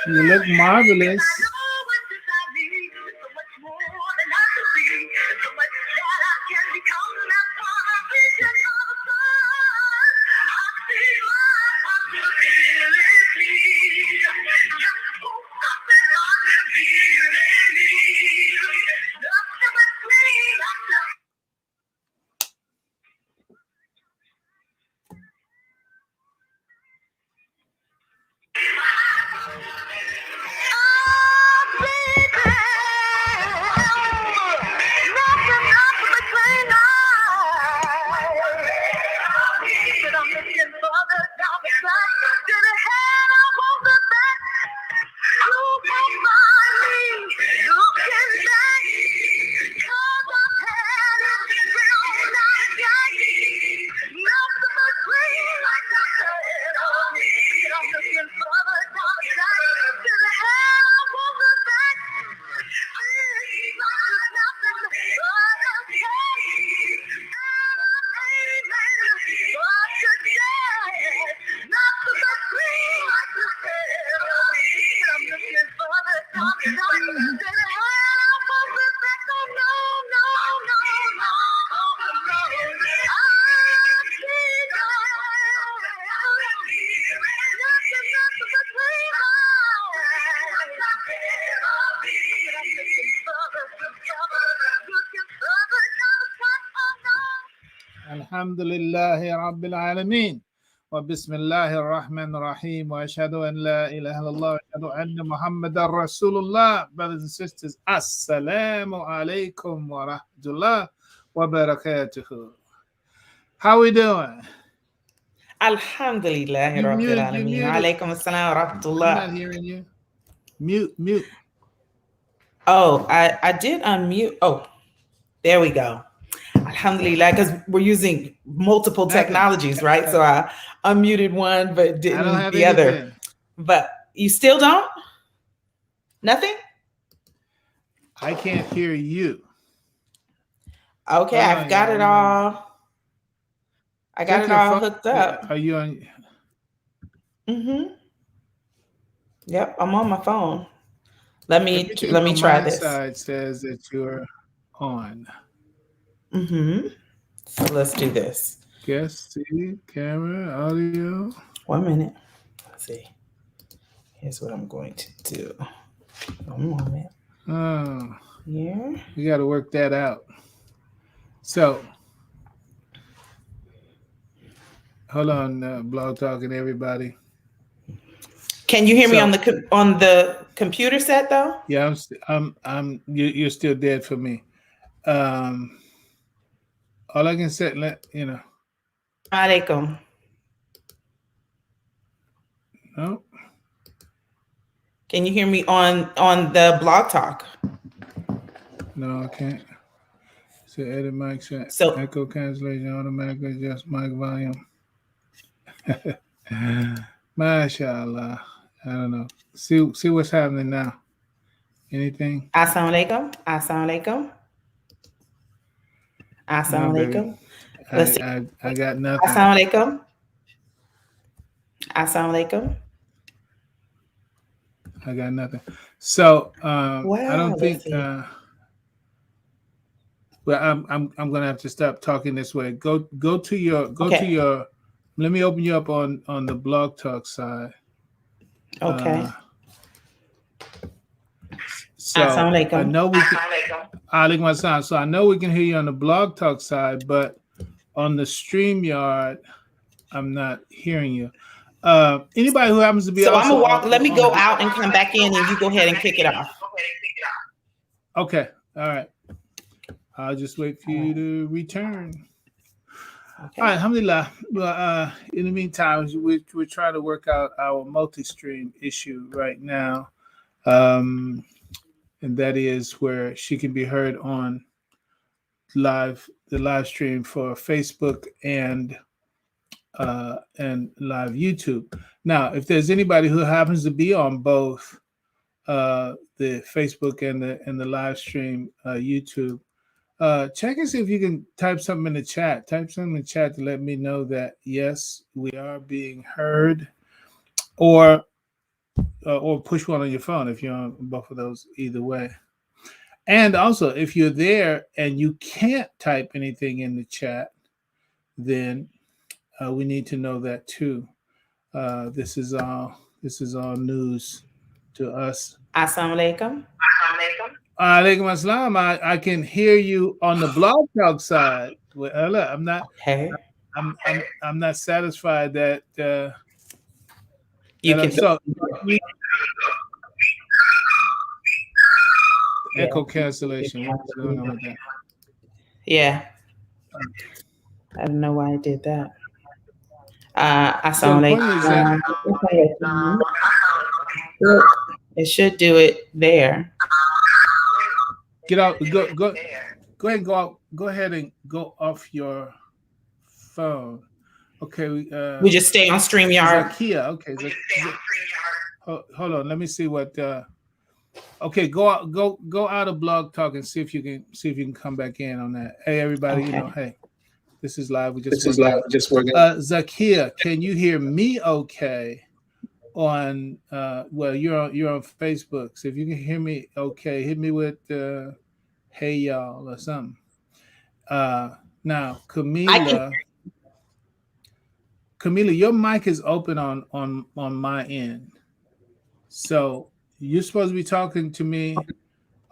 You look marvelous. الحمد لله رب العالمين وبسم الله الرحمن الرحيم وأشهد أن لا إله إلا الله وأشهد أن محمد رسول الله. Brothers and sisters, Assalamu alaikum wa rahmatullah wa barakatuh. How we doing? Alhamdulillah Rabbil Alameen. Alaikum assalam wa rahmatullah. I'm not hearing you. Mute. Oh, I did unmute. Oh, there we go. Alhamdulillah, because we're using multiple technologies, right? So I unmuted one, but didn't the other. But you still don't? Nothing? I can't hear you. Okay, I've got it all. I got it all hooked up. Are you on? Mm-hmm. Yep, I'm on my phone. Let me on try my this. Side says that you're on. Mm-hmm. So let's do this. Guest, see, camera, audio. 1 minute. Let's see. Here's what I'm going to do. 1 moment. Oh. Yeah. We got to work that out. So, hold on, Blog Talking, everybody. Can you hear me on the computer set though? Yeah, you're still dead for me. All I can say, Alaikum. No. Can you hear me on the Blog Talk? No, I can't. So edit mic set. So echo cancellation automatically adjust mic volume. MashaAllah. I don't know. See what's happening now. Anything? Assalamu alaikum. Assalamu alaikum. Assalamu alaikum. Let's see. I got nothing. Assalamu alaikum. Assalamu alaikum. I got nothing. So I don't think. Well, I'm gonna have to stop talking this way. Go to your. Let me open you up on the Blog Talk side. Okay. So I know we can. So I know we can hear you on the Blog Talk side, but on the StreamYard, I'm not hearing you. Anybody who happens to be I'm gonna walk. Let me go out and come back in, and you go ahead and kick it off. Okay. All right. I'll just wait for you to return. Okay. All right, alhamdulillah. Well, in the meantime, we're trying to work out our multi-stream issue right now, and that is where she can be heard on the live stream for Facebook and live YouTube. Now, if there's anybody who happens to be on both the Facebook and the live stream YouTube, check and see if you can type something in the chat. Type something in the chat to let me know that yes, we are being heard. or push one on your phone if you're on both of those. Either way. And also, if you're there and you can't type anything in the chat, then we need to know that too. This is all news to us. Assalamu alaikum. Alaikum assalam. I can hear you on the blog talk side. Well, look, I'm not. Hey. I'm not satisfied that you can. So echo cancellation. What's going on with that? Yeah. I don't know why I did that. Assalamu alaikum. It should do it there. Get out. Go ahead and go out. Go ahead and go off your phone. Okay. We just stay on StreamYard. Zakia. Okay. Hold on. Let me see what. Okay. Go out of Blog Talk and see if you can come back in on that. Hey, everybody. Okay. Hey, this is live. We just working. Zakia, can you hear me? Okay. On well, you're on Facebook, so if you can hear me, okay, hit me with hey y'all or something. Now Camila, your mic is open on my end, so you're supposed to be talking to me.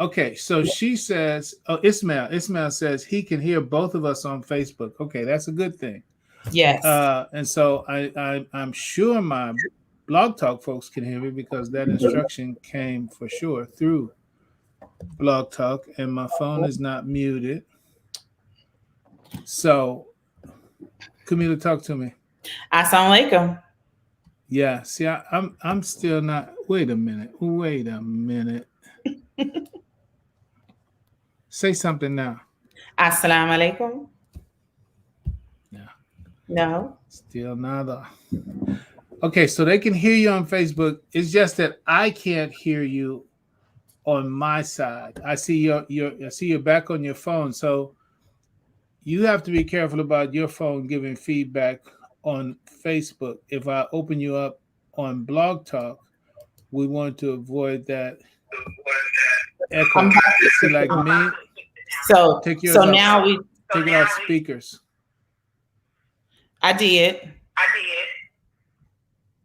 Okay, so she says, Ismail says he can hear both of us on Facebook. Okay, that's a good thing. Yes. And so I'm sure my Blog Talk folks can hear me because that instruction came for sure through Blog Talk, and my phone is not muted. So, Camila, talk to me. Assalamu alaikum. Yeah, see, I'm still not. Wait a minute. Say something now. Assalamu alaikum. No. Still nada. Okay, so they can hear you on Facebook. It's just that I can't hear you on my side. I see your back on your phone, so you have to be careful about your phone giving feedback on Facebook. If I open you up on Blog Talk, we want to avoid that echo. See, like me. So now we take it off speakers. I did.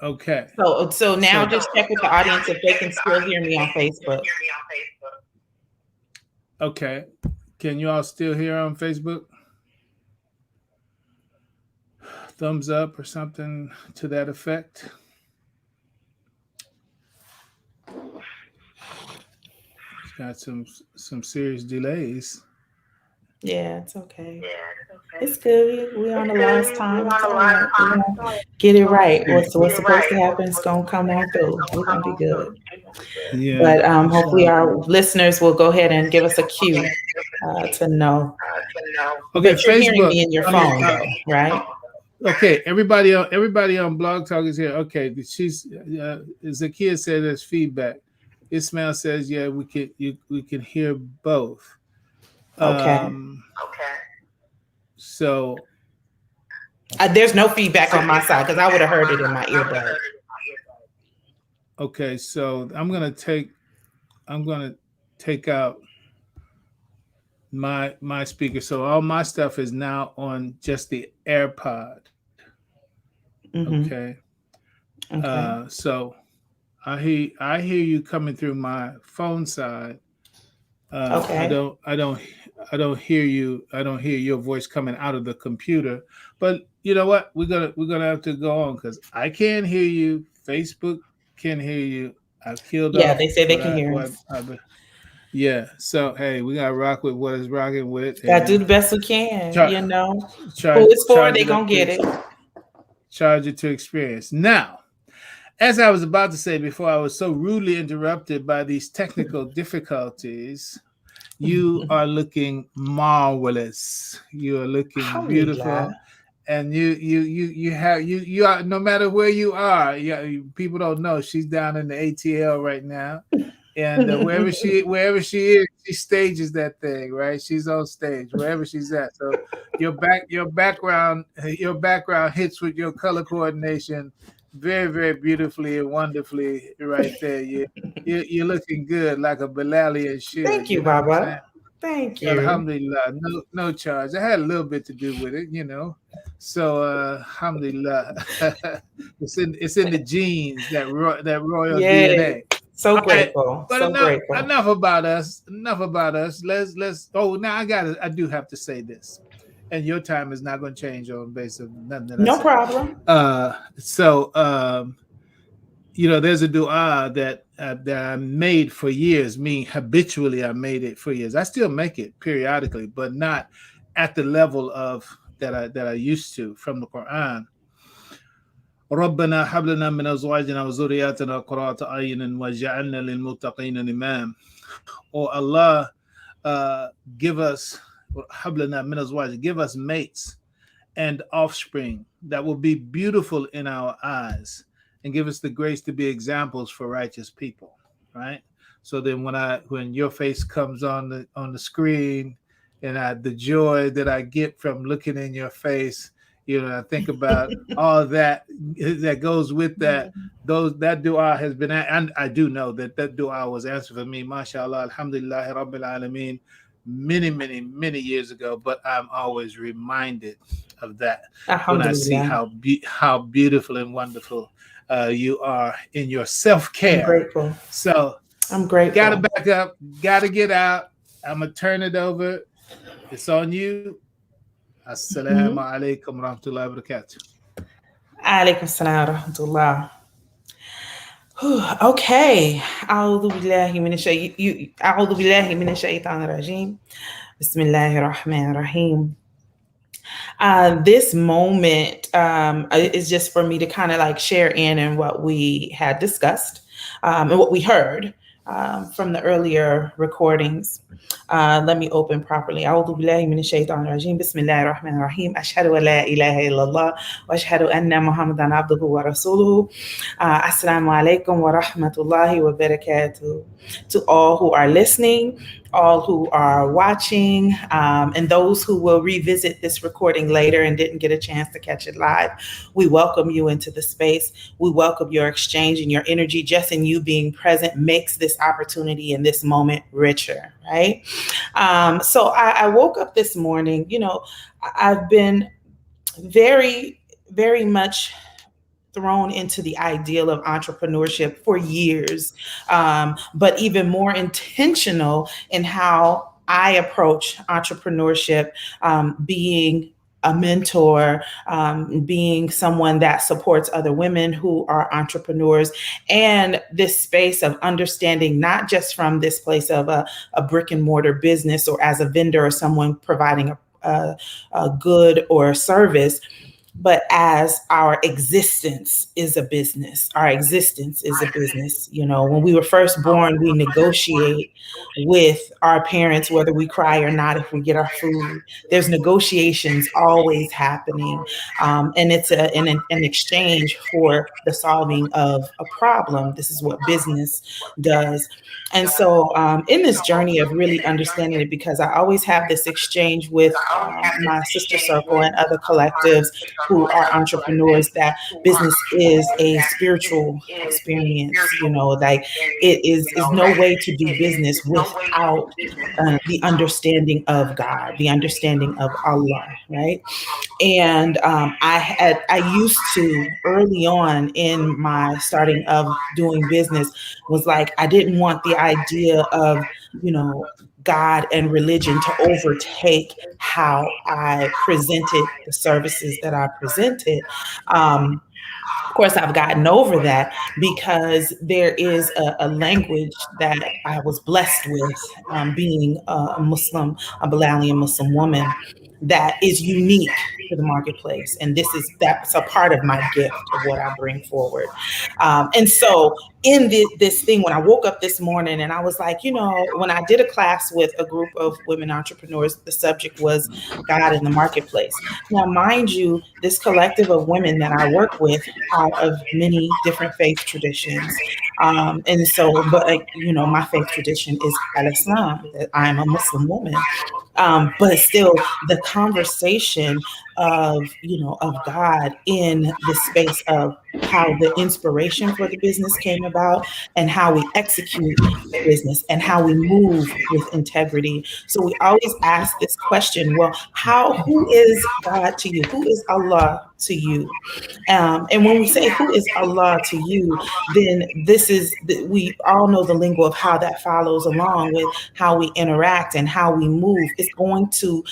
Okay. So now just check with the audience if they can still hear me on Facebook. Okay. Can you all still hear on Facebook? Thumbs up or something to that effect. It's got some serious delays. Yeah, it's okay. It's good. We're on the last time. It's all right. We're gonna get it right. What's supposed to happen is gonna come on through. We're gonna be good. Yeah. But hopefully our listeners will go ahead and give us a cue to know. Okay, but you're Facebook, hearing me in your phone, though, right? Okay, everybody on Blog Talk is here. Okay, she's Zakia said there's feedback. Ismail says, yeah, we can hear both. Okay. So there's no feedback on my side because I would have heard it in my earbud. Okay, so I'm gonna take out my speaker. So all my stuff is now on just the AirPod. Mm-hmm. Okay. So I hear you coming through my phone side. Okay. I don't hear you. I don't hear your voice coming out of the computer. But you know what? We're gonna have to go on because I can't hear you. Facebook can hear you. I've killed off. Yeah, they say they can hear us. Yeah. So hey, we gotta rock with what is rocking with. Gotta do the best we can. Who it's for, they gonna get it. Charge it to experience. Now, as I was about to say before I was so rudely interrupted by these technical difficulties, you are looking marvelous. You are looking beautiful, and you are, no matter where you are. People don't know she's down in the ATL right now, and wherever she is, she stages that thing, right? She's on stage wherever she's at. So your background hits with your color coordination very, very beautifully and wonderfully right there. You're looking good like a Bilalian should. Thank You you, know what I'm saying? Baba. Thank you. Alhamdulillah, no charge. I had a little bit to do with it, So alhamdulillah, it's in the genes, that royal Yay. DNA. So All right, grateful. but So enough grateful. enough about us. Enough about us. Let's. Oh, now I do have to say this, and your time is not going to change on base of nothing that I No say. problem. So there's a dua that I made for years. Me habitually, I made it for years. I still make it periodically, but not at the level of that I used to from the Qur'an. ربنا هب لنا من ازواجنا وذرياتنا قرة اعين واجعلنا للمتقين اماما. Oh Allah, give us هب لنا من ازواج, give us mates and offspring that will be beautiful in our eyes, and give us the grace to be examples for righteous people, right? So then when your face comes on the screen, and the joy that I get from looking in your face, I think about all that goes with that. That dua has been, and I do know that dua was answered for me, mashallah, alhamdulillah rabbil alameen, many, many, many years ago. But I'm always reminded of that when I see how beautiful and wonderful you are in your self-care. I'm grateful. So I'm grateful. Gotta back up, gotta get out. I'm gonna turn it over. It's on you. Assalamu alaikum warahmatullahi wabarakatuh. Alaikum assalam warahmatullah. Okay. أعوذ بالله من الشيطان الرجيم. بسم الله الرحمن الرحيم. This moment is just for me to kind of like share in what we had discussed and what we heard from the earlier recordings. Let me open properly. أعوذ بالله من الشيطان الرجيم. بسم الله الرحمن الرحيم. أشهد أن لا إله إلا الله وأشهد أن محمدا عبده ورسوله. Assalamu alaikum wa rahmatullahi wa barakatuh. To all who are listening, all who are watching, and those who will revisit this recording later and didn't get a chance to catch it live, we welcome you into the space. We welcome your exchange and your energy. Just in you being present makes this opportunity and this moment richer, right? So I woke up this morning, I've been very, very much thrown into the ideal of entrepreneurship for years, but even more intentional in how I approach entrepreneurship, being a mentor, being someone that supports other women who are entrepreneurs, and this space of understanding not just from this place of a brick and mortar business or as a vendor or someone providing a good or a service, but as our existence is a business. Our existence is a business. When we were first born, we negotiate with our parents, whether we cry or not, if we get our food. There's negotiations always happening. And it's an exchange for the solving of a problem. This is what business does. And so in this journey of really understanding it, because I always have this exchange with my sister circle and other collectives who are entrepreneurs, that business is a spiritual experience. Like it is no way to do business without the understanding of God, the understanding of Allah, right? And I used to, early on in my starting of doing business, was like, I didn't want the idea of, God and religion to overtake how I presented the services that I presented. Of course, I've gotten over that because there is a language that I was blessed with, being a Muslim, a Bilalian Muslim woman, that is unique to the marketplace. And that's a part of my gift of what I bring forward. And so in this thing, when I woke up this morning and I was like, when I did a class with a group of women entrepreneurs, the subject was God in the marketplace. Now, mind you, this collective of women that I work with are of many different faith traditions. And so, but my faith tradition is Al-Islam, that I am a Muslim woman. But still, the conversation of, of God in the space of how the inspiration for the business came about and how we execute the business and how we move with integrity. So we always ask this question, well, who is God to you? Who is Allah to you? And when we say who is Allah to you, then we all know the lingo of how that follows along with how we interact and how we move. It's going to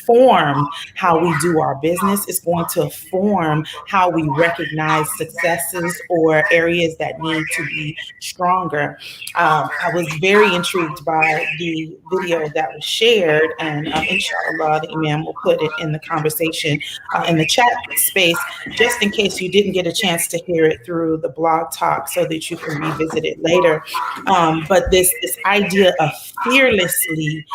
form how we do our business. It's going to form how we recognize successes or areas that need to be stronger. I was very intrigued by the video that was shared, and inshallah, the Imam will put it in the conversation in the chat space, just in case you didn't get a chance to hear it through the blog talk, so that you can revisit it later. But this idea of fearlessly,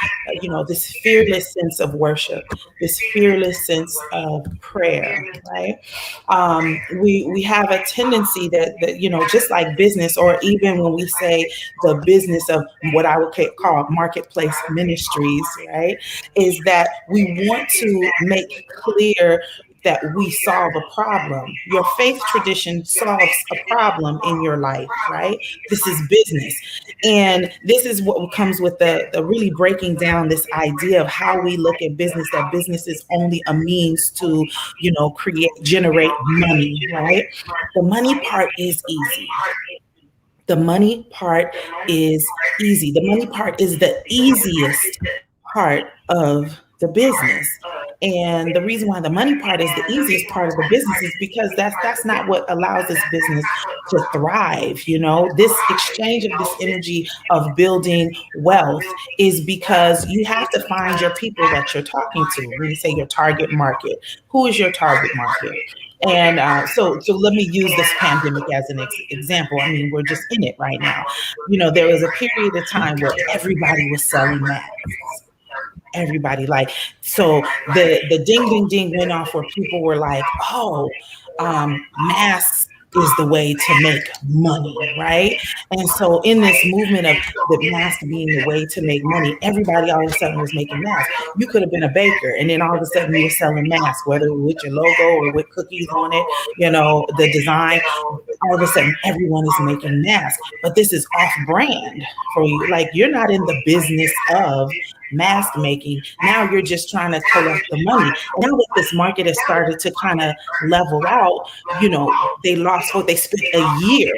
this fearless sense of worship, this fearless sense of prayer, right? We have a tendency that just like business, or even when we say the business of what I would call marketplace ministries, right, is that we want to make clear that we solve a problem. Your faith tradition solves a problem in your life, right? This is business. And this is what comes with the really breaking down this idea of how we look at business, that business is only a means to, generate money, right? The money part is easy. The money part is easy. The money part is the easiest part of the business. And the reason why the money part is the easiest part of the business is because that's not what allows this business to thrive. This exchange of this energy of building wealth is because you have to find your people that you're talking to. When you say your target market, who is your target market? And so let me use this pandemic as an example. I mean, we're just in it right now. There was a period of time where everybody was selling masks. Everybody, so the ding ding ding went off where people were like, oh, masks is the way to make money, right? And so in this movement of the mask being the way to make money, everybody all of a sudden was making masks. You could have been a baker, and then all of a sudden you were selling masks, whether with your logo or with cookies on it, the design. All of a sudden everyone is making masks, but this is off brand for you. Like, you're not in the business of mask making. Now you're just trying to collect the money. Now that this market has started to kind of level out, they spent a year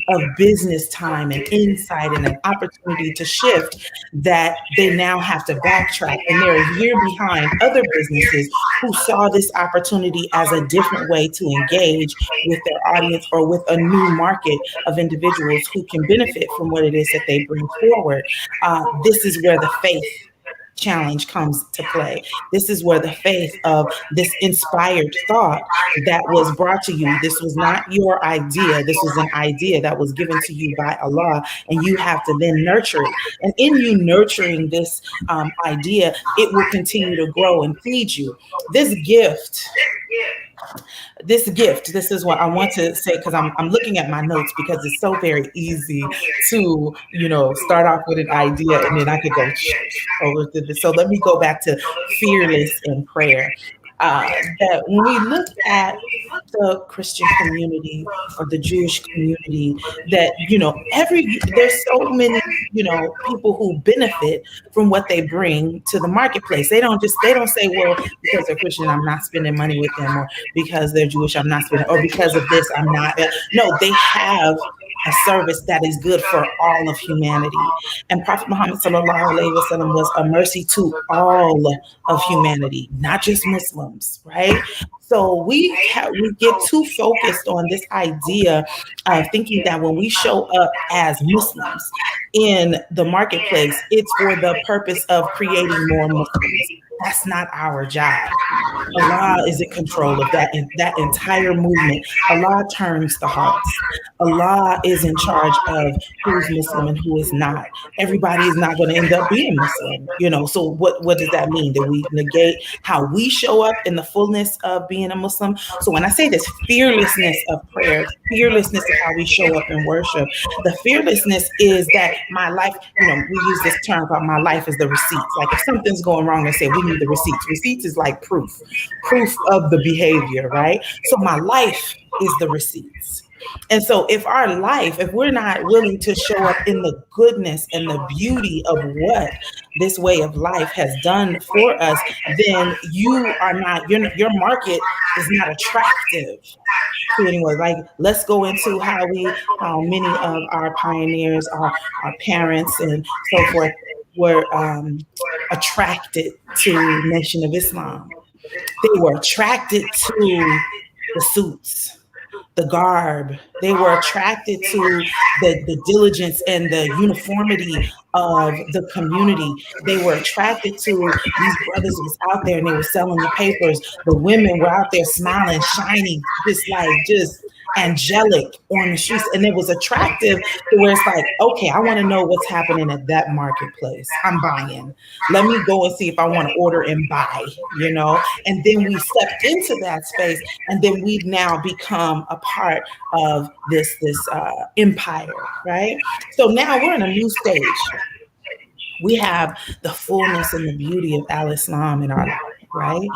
of business time and insight and an opportunity to shift, that they now have to backtrack, and they're a year behind other businesses who saw this opportunity as a different way to engage with their audience or with a new market of individuals who can benefit from what it is that they bring forward. This is where the faith challenge comes to play. This is where the faith of this inspired thought that was brought to you, this was not your idea, this was an idea that was given to you by Allah, and you have to then nurture it. And in you nurturing this idea, it will continue to grow and feed you. This gift, this is what I want to say, because I'm looking at my notes, because it's so very easy to, start off with an idea and then I could go over to this. So let me go back to fearless in prayer. That when we look at the Christian community or the Jewish community, that, there's so many, people who benefit from what they bring to the marketplace. They don't say, well, because they're Christian, I'm not spending money with them, or because they're Jewish, I'm not spending, or because of this, I'm not. No, they have a service that is good for all of humanity. And Prophet Muhammad sallallahu alaihi wasallam was a mercy to all of humanity, not just Muslims, right? So we get too focused on this idea of thinking that when we show up as Muslims in the marketplace, it's for the purpose of creating more Muslims. That's not our job. Allah is in control of that entire movement. Allah turns the hearts. Allah is in charge of who's Muslim and who is not. Everybody is not going to end up being Muslim, So what does that mean? That we negate how we show up in the fullness of being a Muslim? So when I say this fearlessness of prayer, fearlessness of how we show up in worship, the fearlessness is that my life, we use this term called my life is the receipts. Like if something's going wrong, they say we need the receipts. Receipts is like proof of the behavior, right? So my life is the receipts. And so if we're not willing to show up in the goodness and the beauty of what this way of life has done for us, then your market is not attractive to anyone. Like, let's go into how many of our pioneers, our parents and so forth were attracted to Nation of Islam. They were attracted to the suits, the garb. They were attracted to the diligence and the uniformity of the community. They were attracted to these brothers who was out there and they were selling the papers. The women were out there smiling, shiny, just angelic on the streets. And it was attractive to where it's like, okay, I want to know what's happening at that marketplace. I'm buying. Let me go and see if I want to order and buy, And then we stepped into that space, and then we've now become a part of this empire, right? So now we're in a new stage. We have the fullness and the beauty of Al-Islam in our life, right?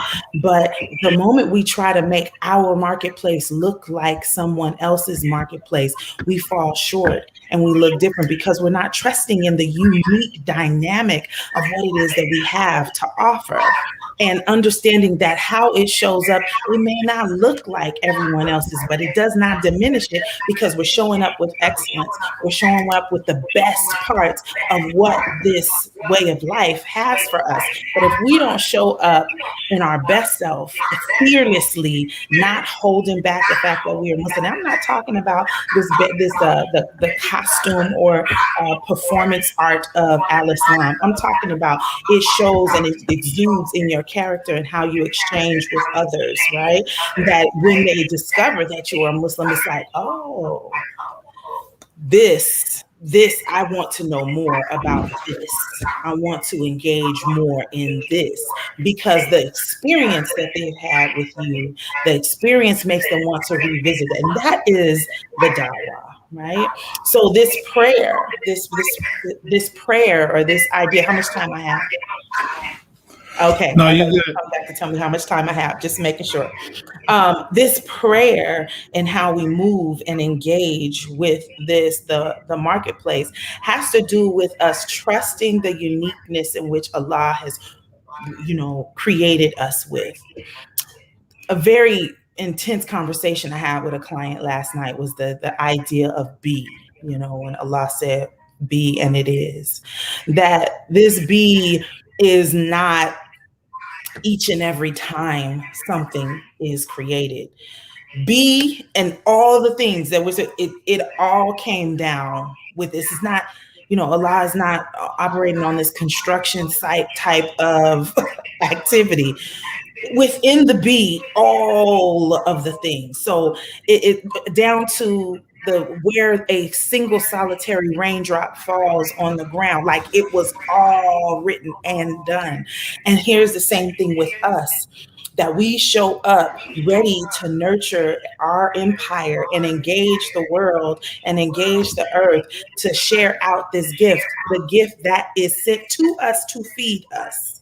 But the moment we try to make our marketplace look like someone else's marketplace, we fall short and we look different because we're not trusting in the unique dynamic of what it is that we have to offer. And understanding that how it shows up, it may not look like everyone else's, but it does not diminish it because we're showing up with excellence. We're showing up with the best parts of what this way of life has for us. But if we don't show up in our best self, fearlessly, not holding back the fact that we are Muslim. I'm not talking about the costume or performance art of Al-Islam. I'm talking about it shows and it exudes in your character and how you exchange with others, right? That when they discover that you are a Muslim, it's like, oh, this I want to know more about this. I want to engage more in this because the experience that they've had with you, the experience makes them want to revisit it. And that is the dawah, right? So this prayer, this prayer or this idea, how much time I have? Okay. No, you're good. Come back to tell me how much time I have, just making sure. This prayer and how we move and engage with the marketplace has to do with us trusting the uniqueness in which Allah has, created us with. A very intense conversation I had with a client last night was the idea of be, when Allah said be and it is. That this be is not each and every time something is created. Be and all the things that was it all came down with this. It's not, Allah is not operating on this construction site type of activity. Within the be, all of the things. So it down to where a single solitary raindrop falls on the ground, like it was all written and done. And here's the same thing with us, that we show up ready to nurture our empire and engage the world and engage the earth to share out this gift, the gift that is sent to us to feed us.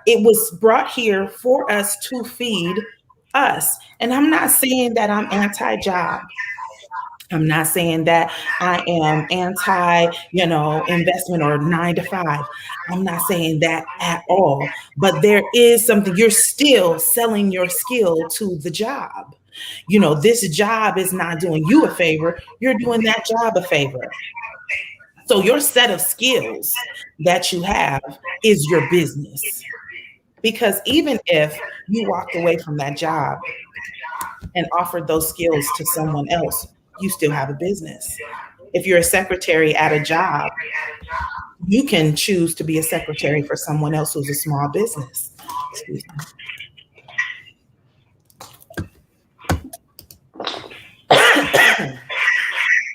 It was brought here for us to feed us. And I'm not saying that I'm anti-job. I'm not saying that I am anti, investment or 9 to 5. I'm not saying that at all. But there is something, you're still selling your skill to the job. This job is not doing you a favor. You're doing that job a favor. So your set of skills that you have is your business. Because even if you walked away from that job and offered those skills to someone else, you still have a business. If you're a secretary at a job, you can choose to be a secretary for someone else who's a small business. Excuse me.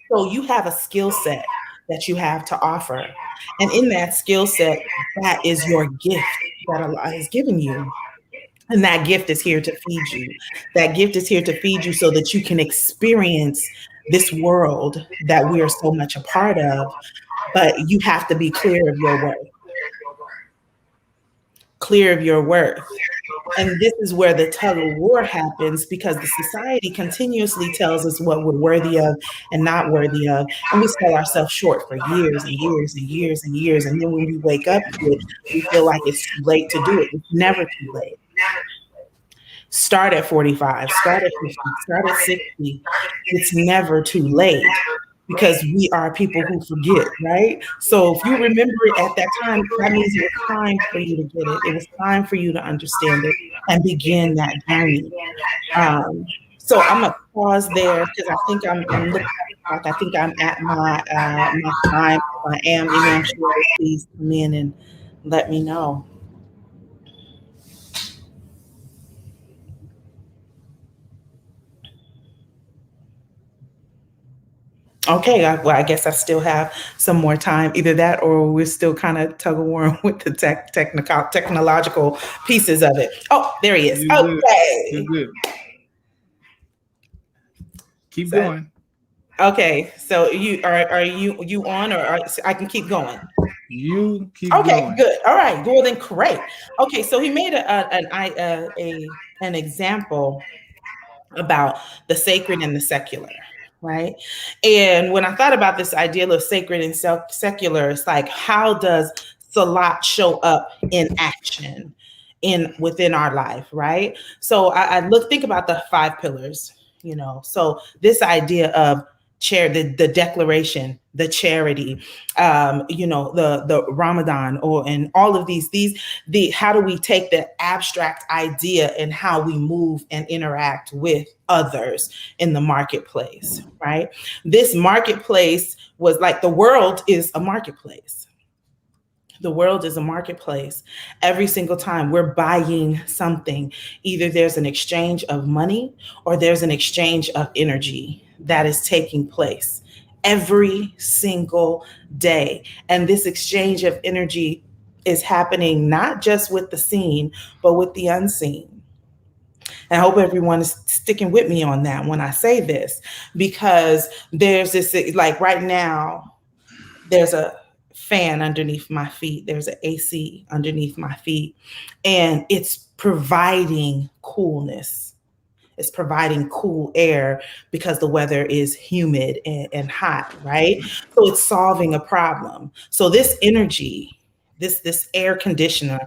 So you have a skill set that you have to offer. And in that skill set, that is your gift that Allah has given you. And that gift is here to feed you. That gift is here to feed you so that you can experience this world that we are so much a part of. But you have to be clear of your worth. Clear of your worth. And this is where the tug of war happens, because the society continuously tells us what we're worthy of and not worthy of. And we sell ourselves short for years and years and years and years. And then when we wake up to it, we feel like it's too late to do it. It's never too late. Start at 45, start at 50, start at 60. It's never too late, because we are people who forget, right? So if you remember it at that time, that means it was time for you to get it. It was time for you to understand it and begin that journey. So I'm gonna pause there, because I think I'm looking at the clock. I think I'm at my time. If I am, Imam Sure, please come in and let me know. Okay, well, I guess I still have some more time. Either that, or we're still kind of tug of war with the technological pieces of it. Oh, there he is. You're okay, good. You're good. Keep going. Okay, so are you on, or I can keep going? You keep going. Okay, Good. All right. Well, then, great. Okay, so he made an example about the sacred and the secular. Right. And when I thought about this idea of sacred and secular, it's like, how does Salat show up in action within our life? Right. So I think about the 5 pillars, so this idea of the declaration, the charity, the Ramadan, and all of how do we take the abstract idea and how we move and interact with others in the marketplace, right? This marketplace was like, the world is a marketplace. The world is a marketplace. Every single time we're buying something, either there's an exchange of money or there's an exchange of energy that is taking place every single day. And this exchange of energy is happening not just with the seen, but with the unseen. And I hope everyone is sticking with me on that when I say this, because there's this, like right now, there's a fan underneath my feet. There's an AC underneath my feet, and it's providing coolness. It's providing cool air because the weather is humid and hot, right? So it's solving a problem. So this energy, this air conditioner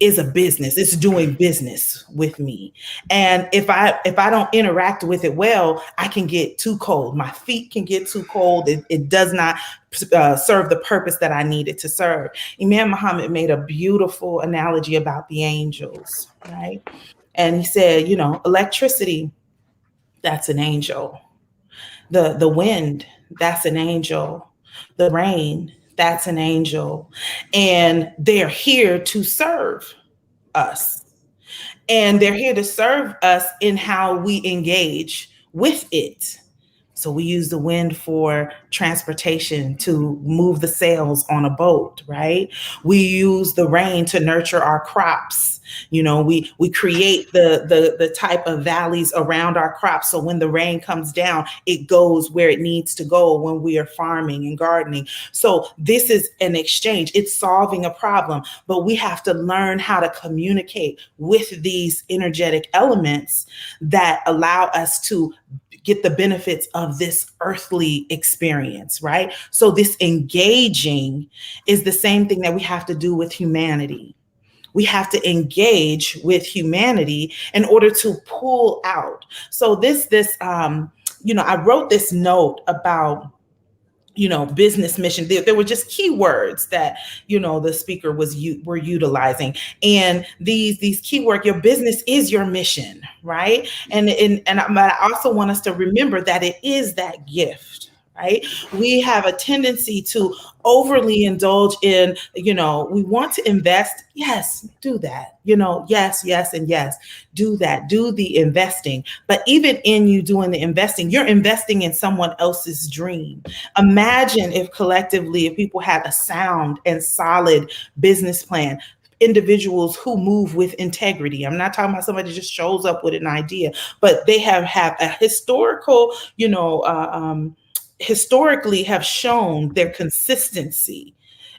is a business. It's doing business with me. And if I don't interact with it well, I can get too cold. My feet can get too cold. It does not serve the purpose that I need it to serve. Imam Muhammad made a beautiful analogy about the angels, right? And he said, electricity, that's an angel. The wind, that's an angel. The rain, that's an angel. And they're here to serve us. And they're here to serve us in how we engage with it. So we use the wind for transportation, to move the sails on a boat, right? We use the rain to nurture our crops. We create the type of valleys around our crops. So when the rain comes down, it goes where it needs to go when we are farming and gardening. So this is an exchange. It's solving a problem, but we have to learn how to communicate with these energetic elements that allow us to get the benefits of this earthly experience, right? So this engaging is the same thing that we have to do with humanity. We have to engage with humanity in order to pull out. So I wrote this note about, business mission. There were just keywords that, the speaker were utilizing. And these keywords, your business is your mission, right? And I also want us to remember that it is that gift, right? We have a tendency to overly indulge in, we want to invest. Yes, do that. Yes, yes, and yes, do that. Do the investing. But even in you doing the investing, you're investing in someone else's dream. Imagine if collectively, if people had a sound and solid business plan, individuals who move with integrity. I'm not talking about somebody who just shows up with an idea, but they have a historical, historically have shown their consistency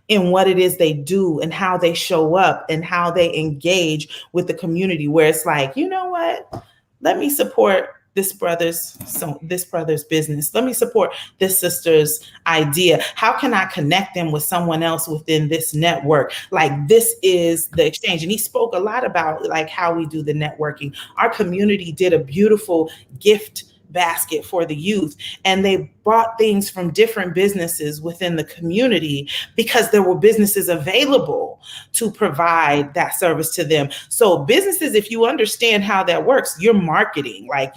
in what it is they do and how they show up and how they engage with the community, where it's like, you know what, let me support this brother's business. Let me support this sister's idea. How can I connect them with someone else within this network? Like, this is the exchange. And he spoke a lot about like how we do the networking. Our community did a beautiful gift basket for the youth, and they brought things from different businesses within the community because there were businesses available to provide that service to them. So businesses, if you understand how that works, you're marketing, like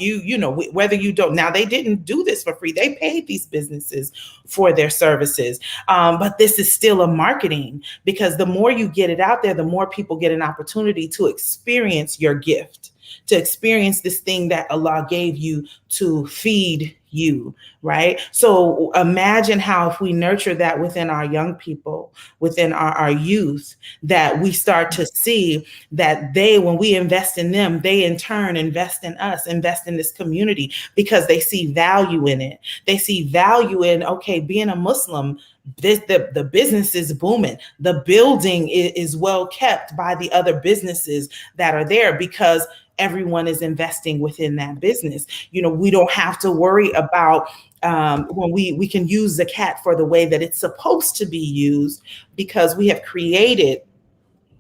whether you don't. Now, they didn't do this for free. They paid these businesses for their services. But this is still a marketing, because the more you get it out there, the more people get an opportunity to experience your gift, to experience this thing that Allah gave you to feed you, right? So imagine how if we nurture that within our young people, within our youth, that we start to see that when we invest in them, they in turn invest in us, invest in this community, because they see value in it. They see value in, okay, being a Muslim, the business is booming. The building is well kept by the other businesses that are there, because everyone is investing within that business. We don't have to worry about when we can use zakat for the way that it's supposed to be used, because we have created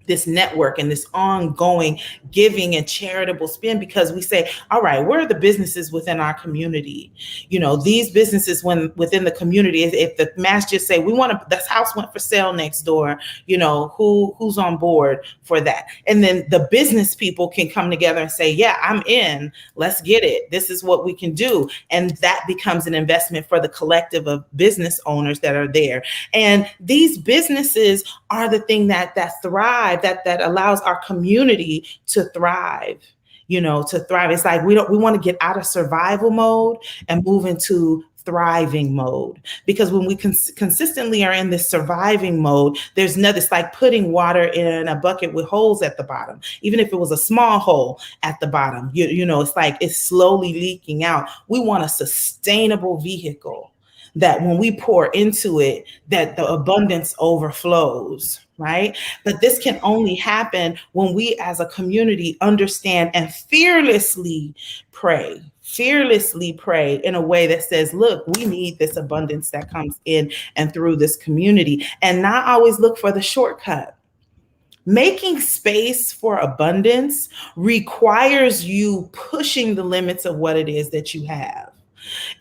this network and this ongoing giving and charitable spend, because we say, all right, where are the businesses within our community? These businesses, when within the community, if the masjid say, this house went for sale next door, who's on board for that? And then the business people can come together and say, yeah, I'm in, let's get it. This is what we can do. And that becomes an investment for the collective of business owners that are there. And these businesses are the thing that thrive, that allows our community to thrive, to thrive. It's like we want to get out of survival mode and move into thriving mode, because when we consistently are in this surviving mode, there's nothing. It's like putting water in a bucket with holes at the bottom. Even if it was a small hole at the bottom, it's like it's slowly leaking out. We want a sustainable vehicle that when we pour into it, that the abundance overflows, right? But this can only happen when we as a community understand and fearlessly pray in a way that says, look, we need this abundance that comes in and through this community, and not always look for the shortcut. Making space for abundance requires you pushing the limits of what it is that you have.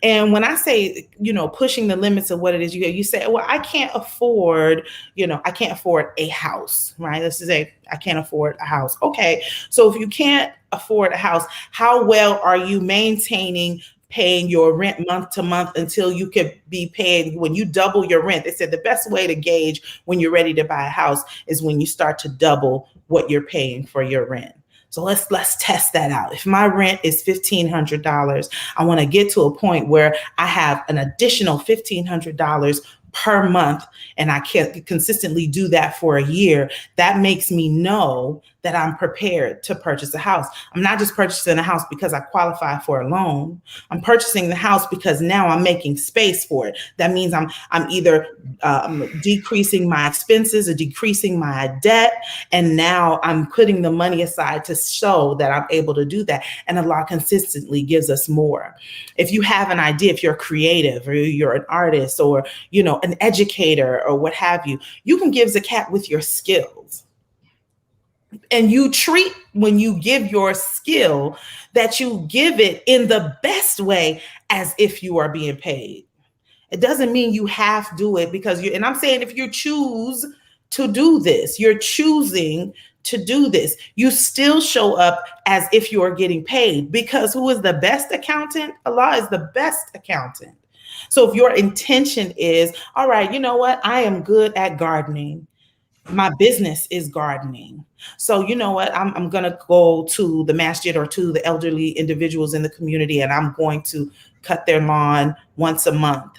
And when I say, pushing the limits of what it is you say, well, I can't afford a house, right? Let's just say I can't afford a house. Okay. So if you can't afford a house, how well are you maintaining paying your rent month to month until you could be paying? When you double your rent, they said the best way to gauge when you're ready to buy a house is when you start to double what you're paying for your rent. So let's test that out. If my rent is $1,500, I want to get to a point where I have an additional $1,500 per month, and I can consistently do that for a year. That makes me know that I'm prepared to purchase a house. I'm not just purchasing a house because I qualify for a loan. I'm purchasing the house because now I'm making space for it. That means I'm either decreasing my expenses or decreasing my debt, and now I'm putting the money aside to show that I'm able to do that. And Allah consistently gives us more. If you have an idea, if you're creative or you're an artist or an educator or what have you, you can give zakat with your skills. And you treat, when you give your skill, that you give it in the best way as if you are being paid. It doesn't mean you have to do it because and I'm saying if you choose to do this, you're choosing to do this, you still show up as if you are getting paid, because who is the best accountant? Allah is the best accountant. So if your intention is, all right, you know what? I am good at gardening. My business is gardening. So you know what? I'm going to go to the masjid or to the elderly individuals in the community, and I'm going to cut their lawn once a month.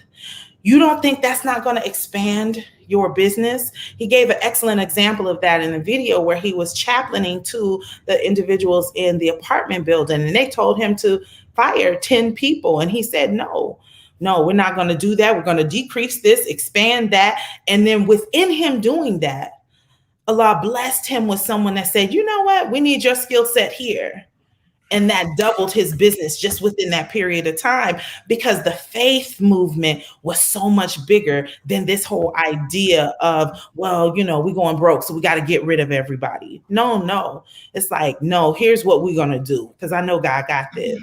You don't think that's not going to expand your business? He gave an excellent example of that in a video where he was chaplaining to the individuals in the apartment building, and they told him to fire 10 people. And he said, no, we're not going to do that. We're going to decrease this, expand that. And then within him doing that, Allah blessed him with someone that said, you know what? We need your skill set here. And that doubled his business just within that period of time, because the faith movement was so much bigger than this whole idea of, well, you know, we're going broke, so we got to get rid of everybody. No. It's like, no, here's what we're going to do, because I know God got this.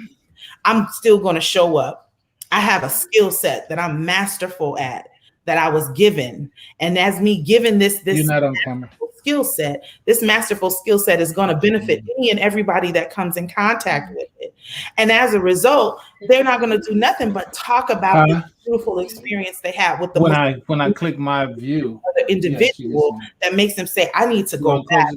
I'm still going to show up. I have a skill set that I'm masterful at, that I was given. And as me given this You're not on camera. skill set, this masterful skill set is going to benefit any and everybody that comes in contact with it. And as a result, they're not going to do nothing but talk about the beautiful experience they had with the when I click my view, other individual that makes them say, I need to go back.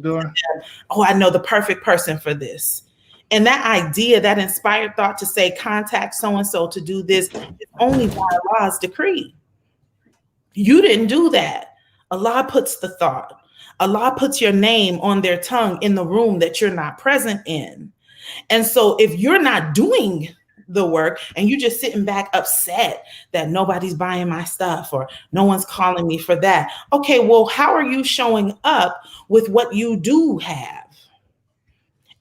Oh, I know the perfect person for this. And that idea, that inspired thought to say, contact so-and-so to do this, is only by Allah's decree. You didn't do that. Allah puts the thought. Allah puts your name on their tongue in the room that you're not present in. And so if you're not doing the work and you're just sitting back upset that nobody's buying my stuff or no one's calling me for that, okay, well, how are you showing up with what you do have?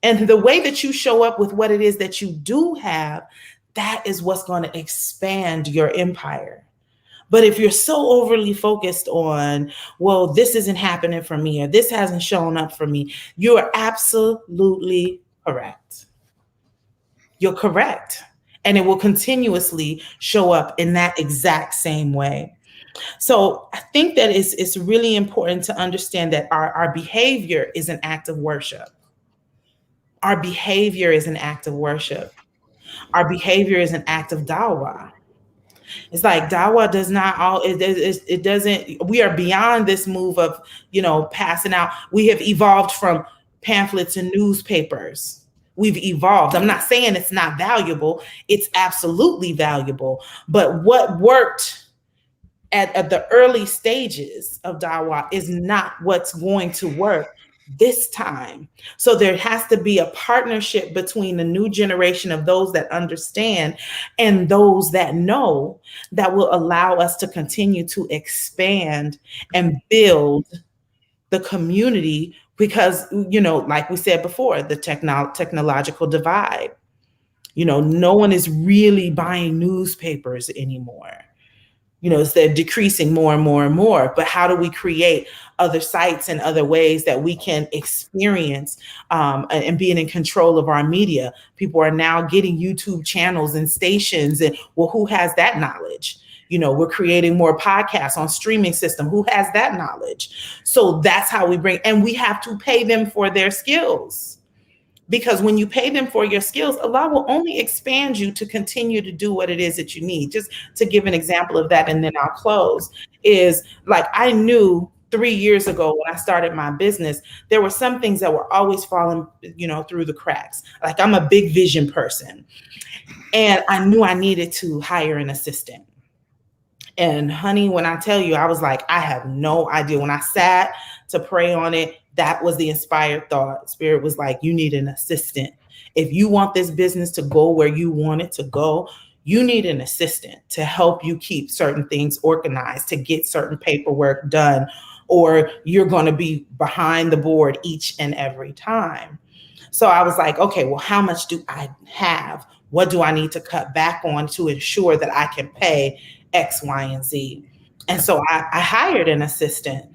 And the way that you show up with what it is that you do have, that is what's going to expand your empire. But if you're so overly focused on, well, this isn't happening for me, or this hasn't shown up for me, you are absolutely correct. You're correct. And it will continuously show up in that exact same way. So I think that it's really important to understand that our behavior is an act of worship. Our behavior is an act of worship. Our behavior is an act of dawah. It's like dawah does not all, it doesn't, we are beyond this move of, you know, passing out. We have evolved from pamphlets and newspapers. We've evolved. I'm not saying it's not valuable. It's absolutely valuable. But what worked at the early stages of dawah is not what's going to work this time. So there has to be a partnership between the new generation of those that understand and those that know, that will allow us to continue to expand and build the community. Because, you know, like we said before, the technological divide, you know, no one is really buying newspapers anymore. You know, they're decreasing more and more and more. But how do we create other sites and other ways that we can experience and being in control of our media? People are now getting YouTube channels and stations. And well, who has that knowledge? You know, we're creating more podcasts on streaming system. Who has that knowledge? So that's how we bring, and we have to pay them for their skills. Because when you pay them for your skills, Allah will only expand you to continue to do what it is that you need. Just to give an example of that, and then I'll close, is like, I knew 3 years ago when I started my business, there were some things that were always falling, you know, through the cracks. Like, I'm a big vision person, and I knew I needed to hire an assistant. And honey, when I tell you, I was like, I have no idea. When I sat to pray on it, that was the inspired thought. Spirit was like, you need an assistant. If you want this business to go where you want it to go, you need an assistant to help you keep certain things organized, to get certain paperwork done, or you're going to be behind the board each and every time. So I was like, okay, well, how much do I have? What do I need to cut back on to ensure that I can pay X, Y, and Z? And so I hired an assistant,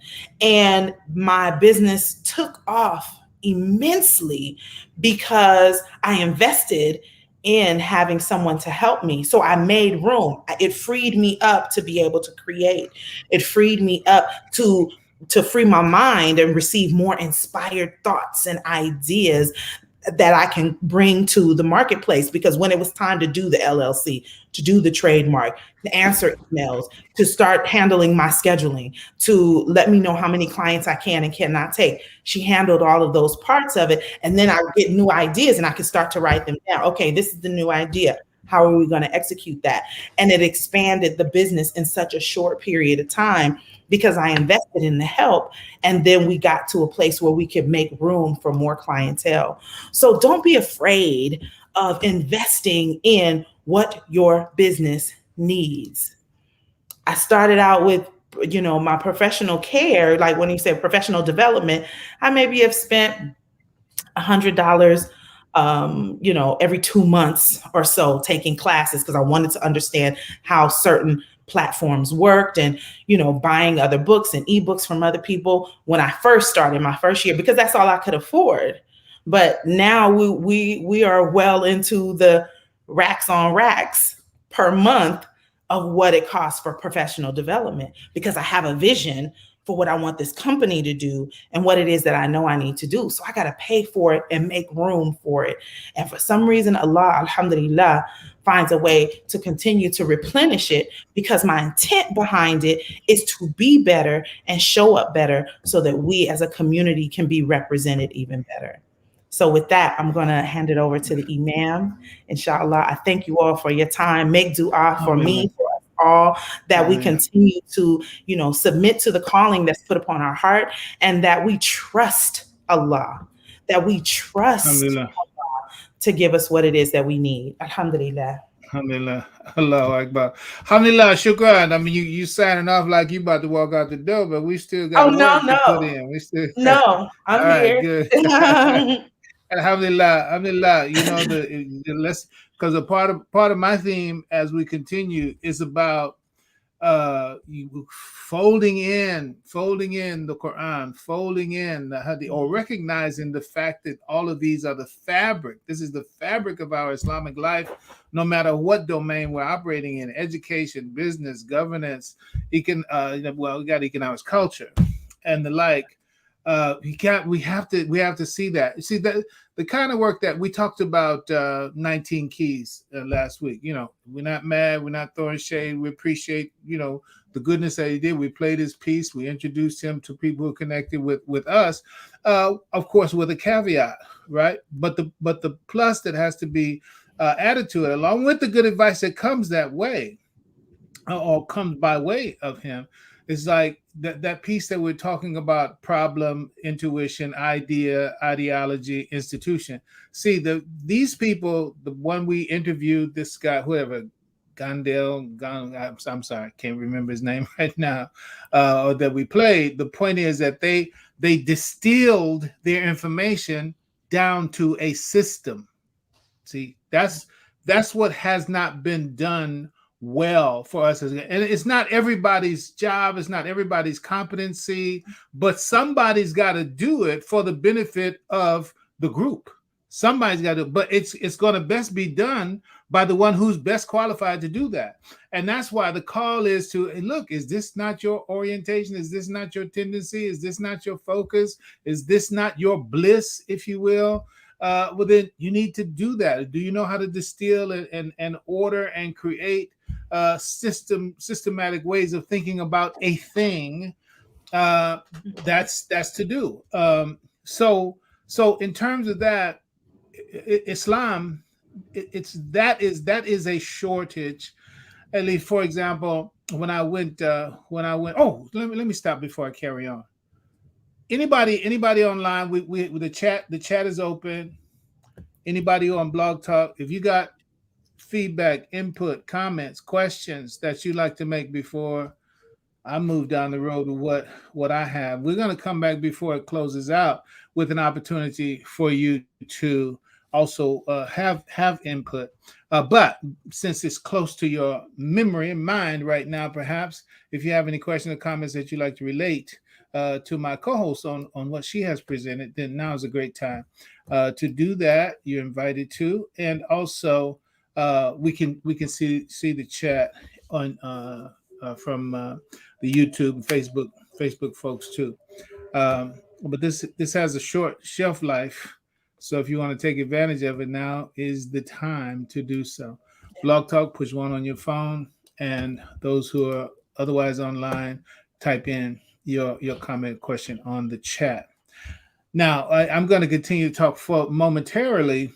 and my business took off immensely because I invested in having someone to help me. So I made room. It freed me up to be able to create. It freed me up to free my mind and receive more inspired thoughts and ideas. that I can bring to the marketplace. Because when it was time to do the LLC, to do the trademark, to answer emails, to start handling my scheduling, to let me know how many clients I can and cannot take, she handled all of those parts of it. And then I would get new ideas and I could start to write them down. Okay, this is the new idea. How are we going to execute that? And it expanded the business in such a short period of time because I invested in the help. And then we got to a place where we could make room for more clientele. So don't be afraid of investing in what your business needs. I started out with, my professional care. Like when you say professional development, I maybe have spent $100, every 2 months or so taking classes because I wanted to understand how certain platforms worked, and buying other books and ebooks from other people when I first started my first year, because that's all I could afford. But now we are well into the racks on racks per month of what it costs for professional development, because I have a vision for what I want this company to do and what it is that I know I need to do. So I got to pay for it and make room for it. And for some reason, Allah, alhamdulillah, finds a way to continue to replenish it, because my intent behind it is to be better and show up better so that we as a community can be represented even better. So with that, I'm going to hand it over to the Imam. Inshallah, I thank you all for your time. Make dua for me, for us all, that we continue to, submit to the calling that's put upon our heart, and that we trust Allah, that we trust Allah to give us what it is that we need. Alhamdulillah. Alhamdulillah. Allahu Akbar. Alhamdulillah. Shukran. I mean, you signing off like you about to walk out the door, but we still got work to put in. We still. No, I'm here. Good. Alhamdulillah. Alhamdulillah. Because a part of my theme as we continue is about folding in the Quran, folding in the Hadith, or recognizing the fact that all of these are the fabric. This is the fabric of our Islamic life, no matter what domain we're operating in: education, business, governance, we got economics, culture, and the like. We have to see that. See that the kind of work that we talked about, 19 keys last week. We're not mad, we're not throwing shade. We appreciate, the goodness that he did. We played his piece. We introduced him to people who connected with us, of course, with a caveat, right? But the plus that has to be added to it, along with the good advice that comes that way, or comes by way of him, is like that piece that we're talking about: problem, intuition, idea, ideology, institution. See, these people, the one we interviewed, this guy, whoever, I'm sorry, I can't remember his name right now, that we played. The point is that they distilled their information down to a system. See, that's what has not been done well for us, and it's not everybody's job, it's not everybody's competency, but somebody's got to do it for the benefit of the group. Somebody's got to, but it's going to best be done by the one who's best qualified to do that. And that's why the call is to, hey, look, is this not your orientation? Is this not your tendency? Is this not your focus? Is this not your bliss, if you will? Well, then you need to do that. Do you know how to distill and order and create systematic ways of thinking about a thing? That's to do. So in terms of that, Islam, that is a shortage. At least, for example, when I went. Oh, let me stop before I carry on. Anybody online? We the chat is open. Anybody on Blog Talk, if you got feedback, input, comments, questions that you'd like to make before I move down the road to what I have, we're going to come back before it closes out with an opportunity for you to also have input. But since it's close to your memory and mind right now, perhaps if you have any questions or comments that you'd like to relate to my co-host on what she has presented, then now is a great time to do that. You're invited to, and also we can see the chat on from the YouTube and Facebook folks too. But this has a short shelf life, So if you want to take advantage of it, now is the time to do so. Blog Talk, push one on your phone, and those who are otherwise online, type in your comment question on the chat. Now I'm going to continue to talk for momentarily,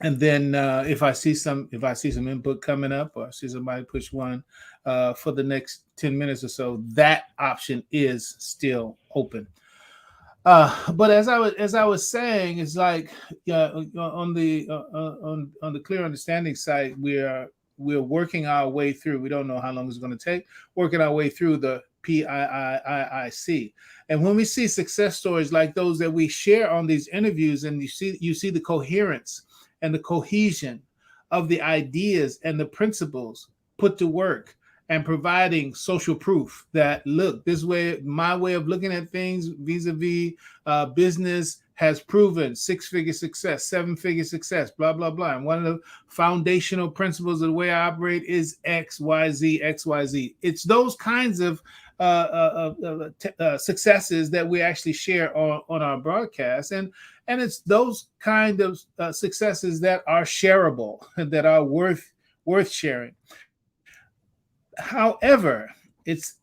and then if I see some input coming up, or I see somebody push one for the next 10 minutes or so, that option is still open. But as I was saying, it's like on the clear understanding side, we're working our way through. We don't know how long it's going to take. Working our way through the PIIIC, and when we see success stories like those that we share on these interviews, and you see the coherence and the cohesion of the ideas and the principles put to work, and providing social proof that, look, this way, my way of looking at things vis-a-vis business has proven 6-figure success, 7-figure success, blah, blah, blah. And one of the foundational principles of the way I operate is XYZ, XYZ. It's those kinds of successes that we actually share on our broadcast. And it's those kind of successes that are shareable, that are worth sharing. However, it's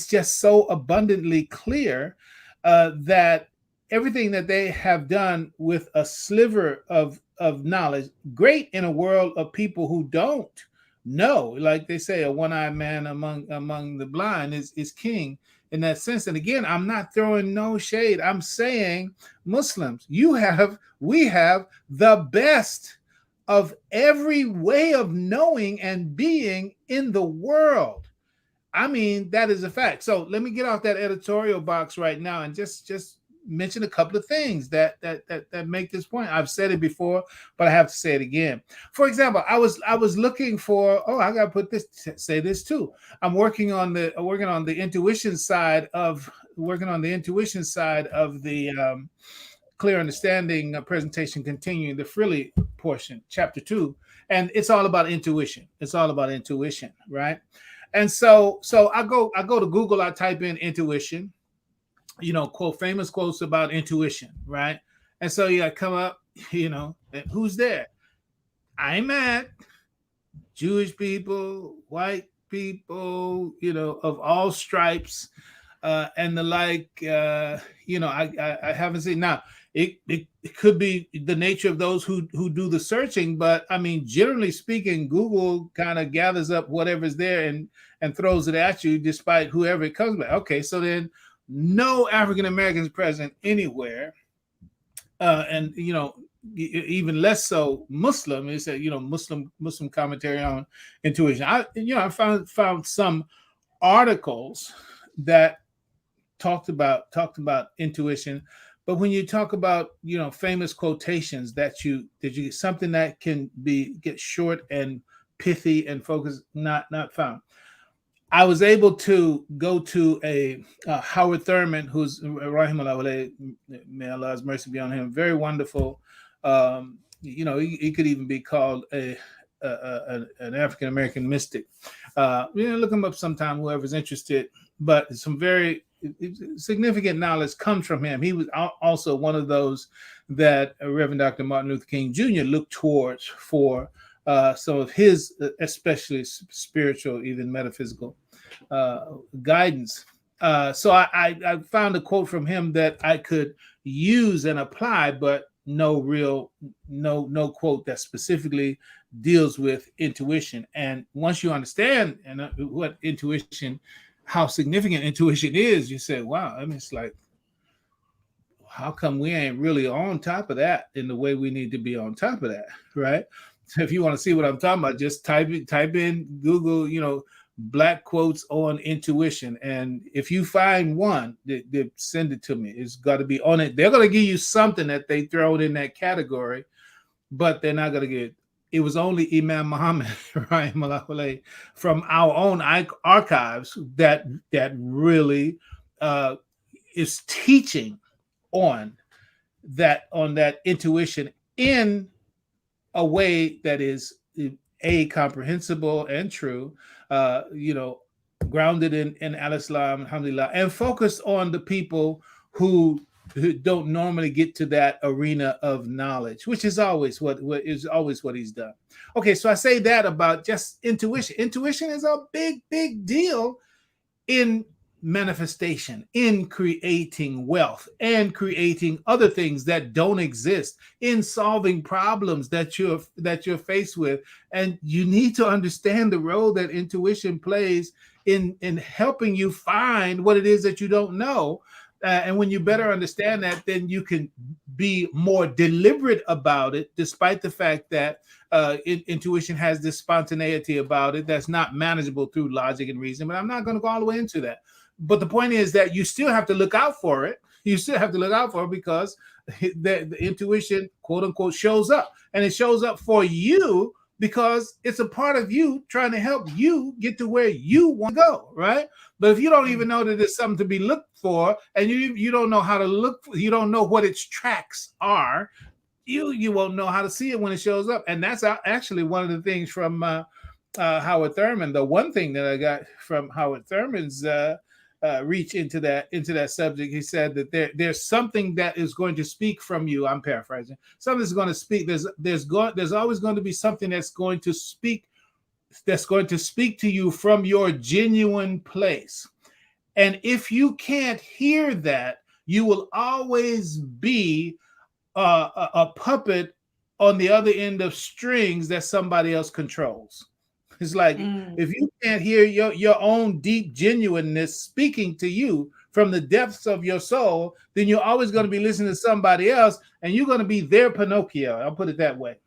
just so abundantly clear that everything that they have done with a sliver of knowledge, great in a world of people who don't know. Like they say, a one-eyed man among the blind is king in that sense. And again, I'm not throwing no shade. I'm saying, Muslims, we have the best of every way of knowing and being in the world. I mean, that is a fact. So let me get off that editorial box right now and just mention a couple of things that make this point. I've said it before, but I have to say it again. For example, I was looking for, I got to say this too. I'm working on the intuition side of the Clear Understanding presentation, continuing the Frilly portion, chapter 2, and it's all about intuition. It's all about intuition, right? And so I go to Google, I type in intuition, quote, famous quotes about intuition, right? And so I come up, who's there? I'm mad. Jewish people, white people, of all stripes, and the like. I haven't seen now. It could be the nature of those who do the searching, but I mean, generally speaking, Google kind of gathers up whatever's there and throws it at you, despite whoever it comes by. Okay, so then no African Americans present anywhere, and even less so Muslim. It's a Muslim commentary on intuition. I found some articles that talked about intuition. But when you talk about, famous quotations that you get something that can get short and pithy and focused, not found. I was able to go to a Howard Thurman, who's rahimahullah, may Allah's mercy be on him, very wonderful. He could even be called an African American mystic. Look him up sometime, whoever's interested. But some very significant knowledge comes from him. He was also one of those that Reverend Dr. Martin Luther King Jr. looked towards for some of his, especially spiritual, even metaphysical guidance. So I found a quote from him that I could use and apply, but no quote that specifically deals with intuition. And once you understand what intuition, how significant intuition is, you say, wow, I mean, it's like, how come we ain't really on top of that in the way we need to be on top of that, right? So if you want to see what I'm talking about, just type in Google, black quotes on intuition. And if you find one, they send it to me. It's got to be on it. They're going to give you something that they throw in that category, but they're not going to get. It was only Imam Muhammed, right, from our own archives that really is teaching on that intuition in a way that is comprehensible and true, grounded in Al-Islam, alhamdulillah, and focused on the people who don't normally get to that arena of knowledge, which is always what he's done. Okay, so I say that about just intuition. Intuition is a big deal in manifestation, in creating wealth and creating other things that don't exist, in solving problems that you're faced with. And you need to understand the role that intuition plays in helping you find what it is that you don't know. And when you better understand that, then you can be more deliberate about it, despite the fact that intuition has this spontaneity about it that's not manageable through logic and reason. But I'm not going to go all the way into that. But the point is that you still have to look out for it. You still have to look out for it because the intuition, quote unquote, shows up. And it shows up for you because it's a part of you trying to help you get to where you want to go, right? But if you don't even know that there's something to be looked for, and you don't know how to look for, you don't know what its tracks are, you won't know how to see it when it shows up. And that's actually one of the things from Howard Thurman. The one thing that I got from Howard Thurman's reach into that subject, he said that there's something that is going to speak from you. I'm paraphrasing. Something is going to speak. There's always going to be something that's going to speak to you from your genuine place. And if you can't hear that, you will always be a puppet on the other end of strings that somebody else controls. It's like if you can't hear your own deep genuineness speaking to you from the depths of your soul, then you're always going to be listening to somebody else, and you're going to be their Pinocchio. I'll put it that way.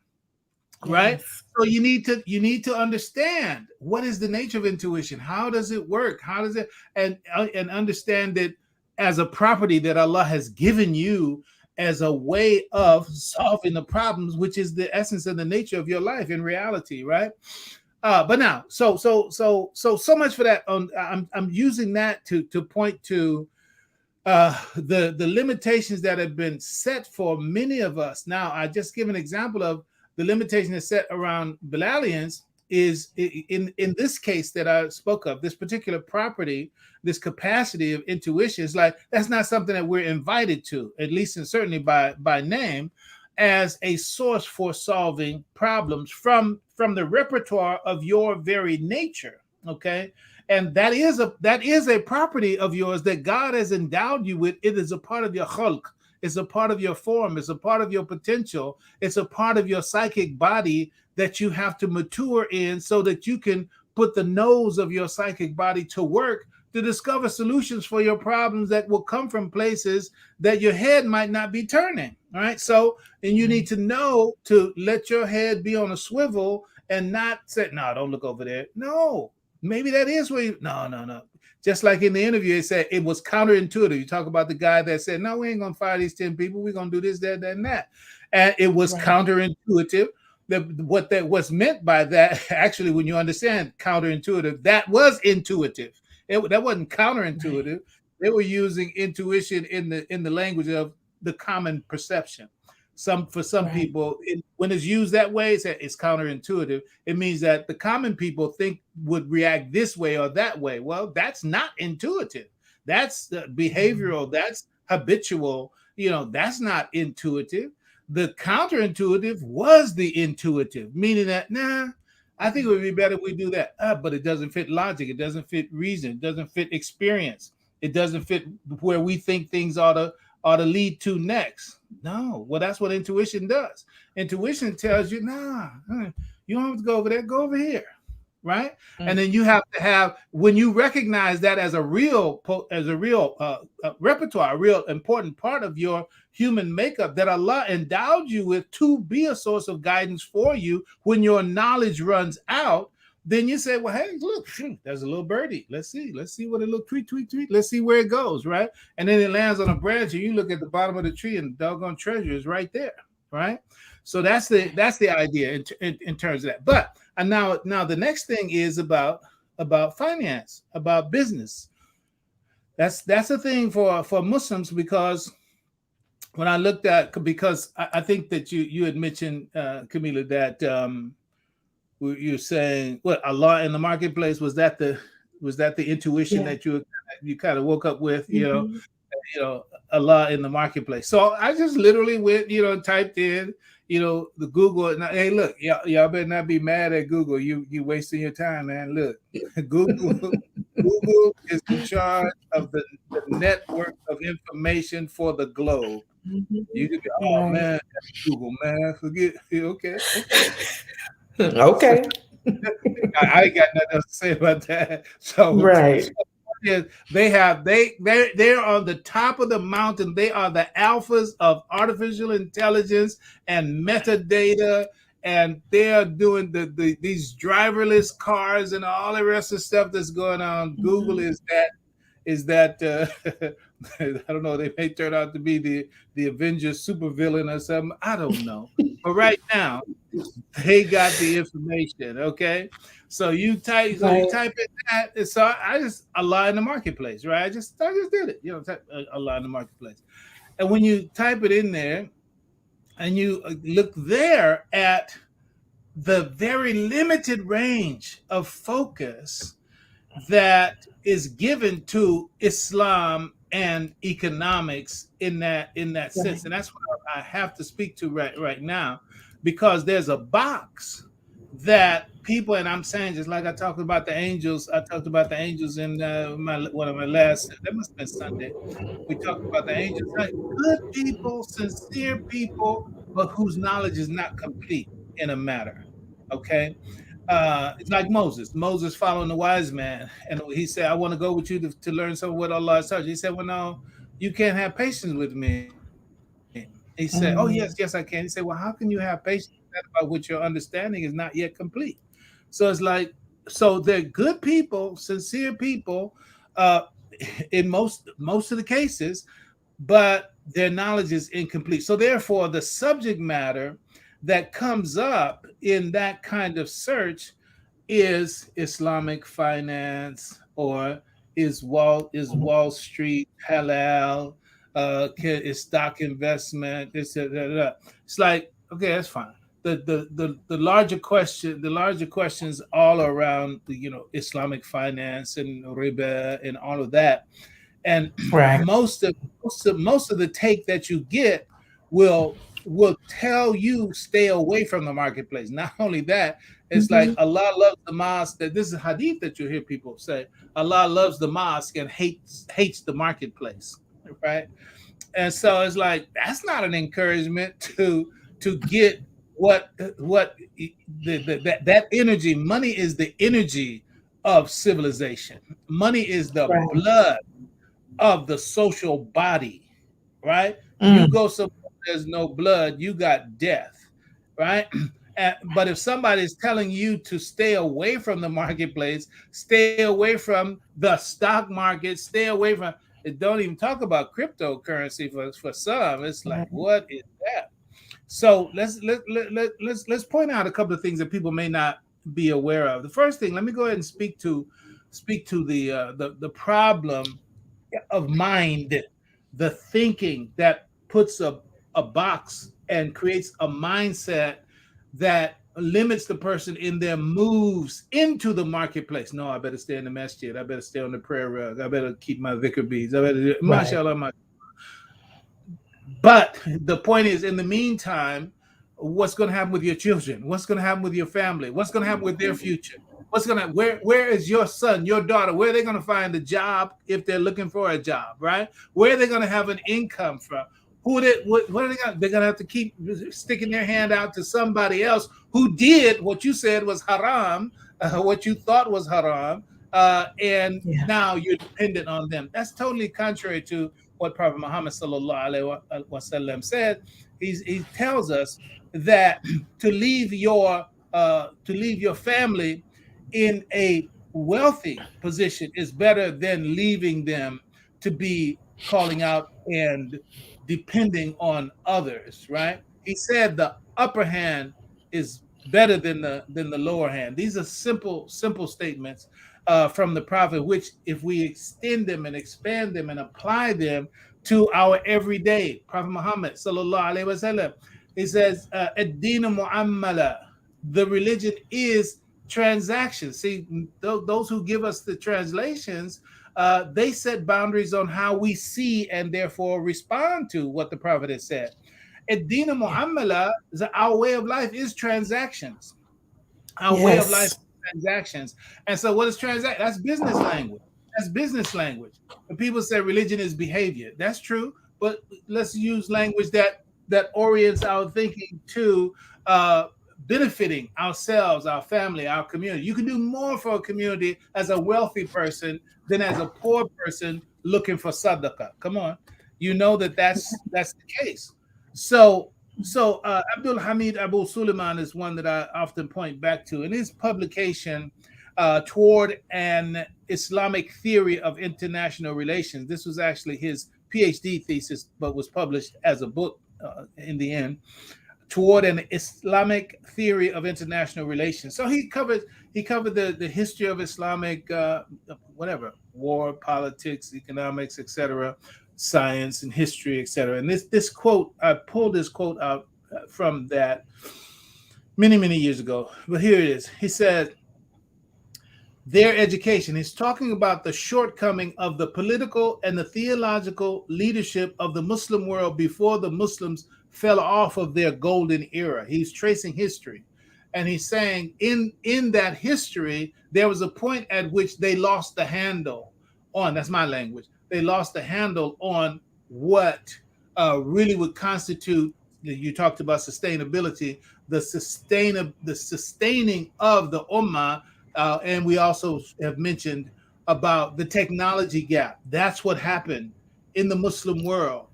Yes. Right? So you need to understand what is the nature of intuition. How does it work? How does it and understand it as a property that Allah has given you as a way of solving the problems, which is the essence and the nature of your life in reality, right? But now, so much for that. I'm using that to point to the limitations that have been set for many of us. Now, I just give an example of the limitation that's set around Bilalians is in this case that I spoke of, this particular property, this capacity of intuition. Is like that's not something that we're invited to, at least and certainly by name, as a source for solving problems from the repertoire of your very nature. Okay. And that is a property of yours that God has endowed you with. It is a part of your khulq. It's a part of your form. It's a part of your potential. It's a part of your psychic body that you have to mature in so that you can put the nose of your psychic body to work to discover solutions for your problems that will come from places that your head might not be turning. All right. So, and you need to know to let your head be on a swivel and not say, no, don't look over there. No, maybe that is where you, no. Just like in the interview, it said it was counterintuitive. You talk about the guy that said, no, we ain't going to fire these 10 people. We're going to do this, that, and that. And it was counterintuitive. What that was meant by that, actually, when you understand counterintuitive, that was intuitive. That wasn't counterintuitive. Right. They were using intuition in the language of the common perception. For some people, when it's used that way, it's counterintuitive. It means that the common people would react this way or that way. Well, that's not intuitive. That's behavioral. That's habitual. That's not intuitive. The counterintuitive was the intuitive, meaning that, I think it would be better if we do that. But it doesn't fit logic. It doesn't fit reason. It doesn't fit experience. It doesn't fit where we think things ought to lead to next. No, well, that's what intuition does. Intuition tells you, you don't have to go over there, go over here, right? Mm-hmm. And then you have to have, when you recognize that as a real repertoire, a real important part of your human makeup that Allah endowed you with to be a source of guidance for you when your knowledge runs out, then you say, well, hey, look, there's a little birdie. Let's see what it looks, tweet. Let's see where it goes, right? And then it lands on a branch and you look at the bottom of the tree and the doggone treasure is right there, right? So that's the idea in terms of that. But now the next thing is about finance, about business. That's a thing for Muslims, because when I looked at, because I think that you had mentioned, Camila, that you're saying what Allah in the marketplace, was that the intuition that you kind of woke up with, Allah in the marketplace. So I just literally went, and typed in, the Google. And hey, look, y'all better not be mad at Google. You wasting your time, man. Look, Google is in charge of the network of information for the globe. You could be, oh Right. man, Google, man, forget. Okay. So Okay. I ain't got nothing else to say about that. So Right. they're on the top of the mountain. They are the alphas of artificial intelligence and metadata, and they are doing these driverless cars and all the rest of the stuff that's going on. Google Mhm. is that I don't know. They may turn out to be the Avengers supervillain or something. I don't know. But right now, they got the information. Okay, so you Right. type in that. And so I just Allah in the marketplace, right? I just did it. Type Allah in the marketplace, and when you type it in there and you look there at the very limited range of focus that is given to Islam and economics in that sense, Right. and that's what I have to speak to right now, because there's a box that people, and I'm saying, just like I talked about the angels. I talked about the angels in my one of my last. That must have been Sunday. We talked about the angels, like good people, sincere people, but whose knowledge is not complete in a matter. Okay, it's like Moses. Moses following the wise man, and he said, "I want to go with you to learn some of what Allah has taught you." He said, "Well, no, you can't have patience with me." He said, "Oh, yes, yes, I can." He said, "Well, how can you have patience with that about which your understanding is not yet complete?" So it's like, so they're good people, sincere people, uh, in most of the cases, but their knowledge is incomplete. So therefore, the subject matter that comes up in that kind of search is Islamic finance, or is Wall Street halal? Is stock investment? It's like, okay, that's fine. The larger questions all around Islamic finance and riba and all of that, and Right. most of the take that you get will tell you stay away from the marketplace. Not only that, it's like Mhm. Allah loves the mosque. That this is hadith that you hear people say. Allah loves the mosque and hates the marketplace, right? And so it's like that's not an encouragement to get what that energy. Money is the energy of civilization. Money is the Right. blood of the social body, right? You Mm. go somewhere there's no blood, you got death, right? But if somebody is telling you to stay away from the marketplace, stay away from the stock market, stay away from it, don't even talk about cryptocurrency for some. It's like, Right. what is that? So let's point out a couple of things that people may not be aware of. The first thing, let me go ahead and speak to the problem of mind, the thinking that puts a box and creates a mindset that limits the person in their moves into the marketplace. No, I better stay in the masjid. I better stay on the prayer rug. I better keep my vicar beads. I better, Right. mashallah. But the point is, in the meantime, what's going to happen with your children? What's going to happen with your family? What's going to happen with their future? Where is your son, your daughter? Where are they going to find a job if they're looking for a job, right? Where are they going to have an income from? What are they going to? They're going to have to keep sticking their hand out to somebody else who did what you said was haram, what you thought was haram, and Yeah. now you're dependent on them. That's totally contrary to what Prophet Muhammad sallallahu alaihi wasallam said. He tells us that to leave your family in a wealthy position is better than leaving them to be calling out and depending on others, right? He said the upper hand is better than the lower hand. These are simple statements from the prophet, which if we extend them and expand them and apply them to our everyday, Prophet Muhammad sallallahu alaihi wasallam, he says, "Ad-dinu mu'ammala." The religion is transaction. See, those who give us the translations they set boundaries on how we see and therefore respond to what the Prophet has said. Ad-Din Mu'amala, our way of life is transactions. Our way of life Yes. is transactions. And so what is transact? That's business language. That's business language. When people say religion is behavior, that's true. But let's use language that orients our thinking to benefiting ourselves, our family, our community. You can do more for a community as a wealthy person than as a poor person looking for sadaqah. Come on, you know that's the case. So Abdul Hamid Abu Suleiman is one that I often point back to in his publication toward an Islamic theory of international relations. This was actually his PhD thesis, but was published as a book in the end. Toward an Islamic theory of international relations. So he covered the history of Islamic whatever, war, politics, economics, etc., science and history, etc. And this quote, I pulled this quote out from that many years ago, but here it is. He said, their education. He's talking about the shortcoming of the political and the theological leadership of the Muslim world before the Muslims fell off of their golden era. He's tracing history. And he's saying in that history, there was a point at which they lost the handle on, that's my language, they lost the handle on what really would constitute, you talked about sustainability, the sustaining of the ummah. And we also have mentioned about the technology gap. That's what happened in the Muslim world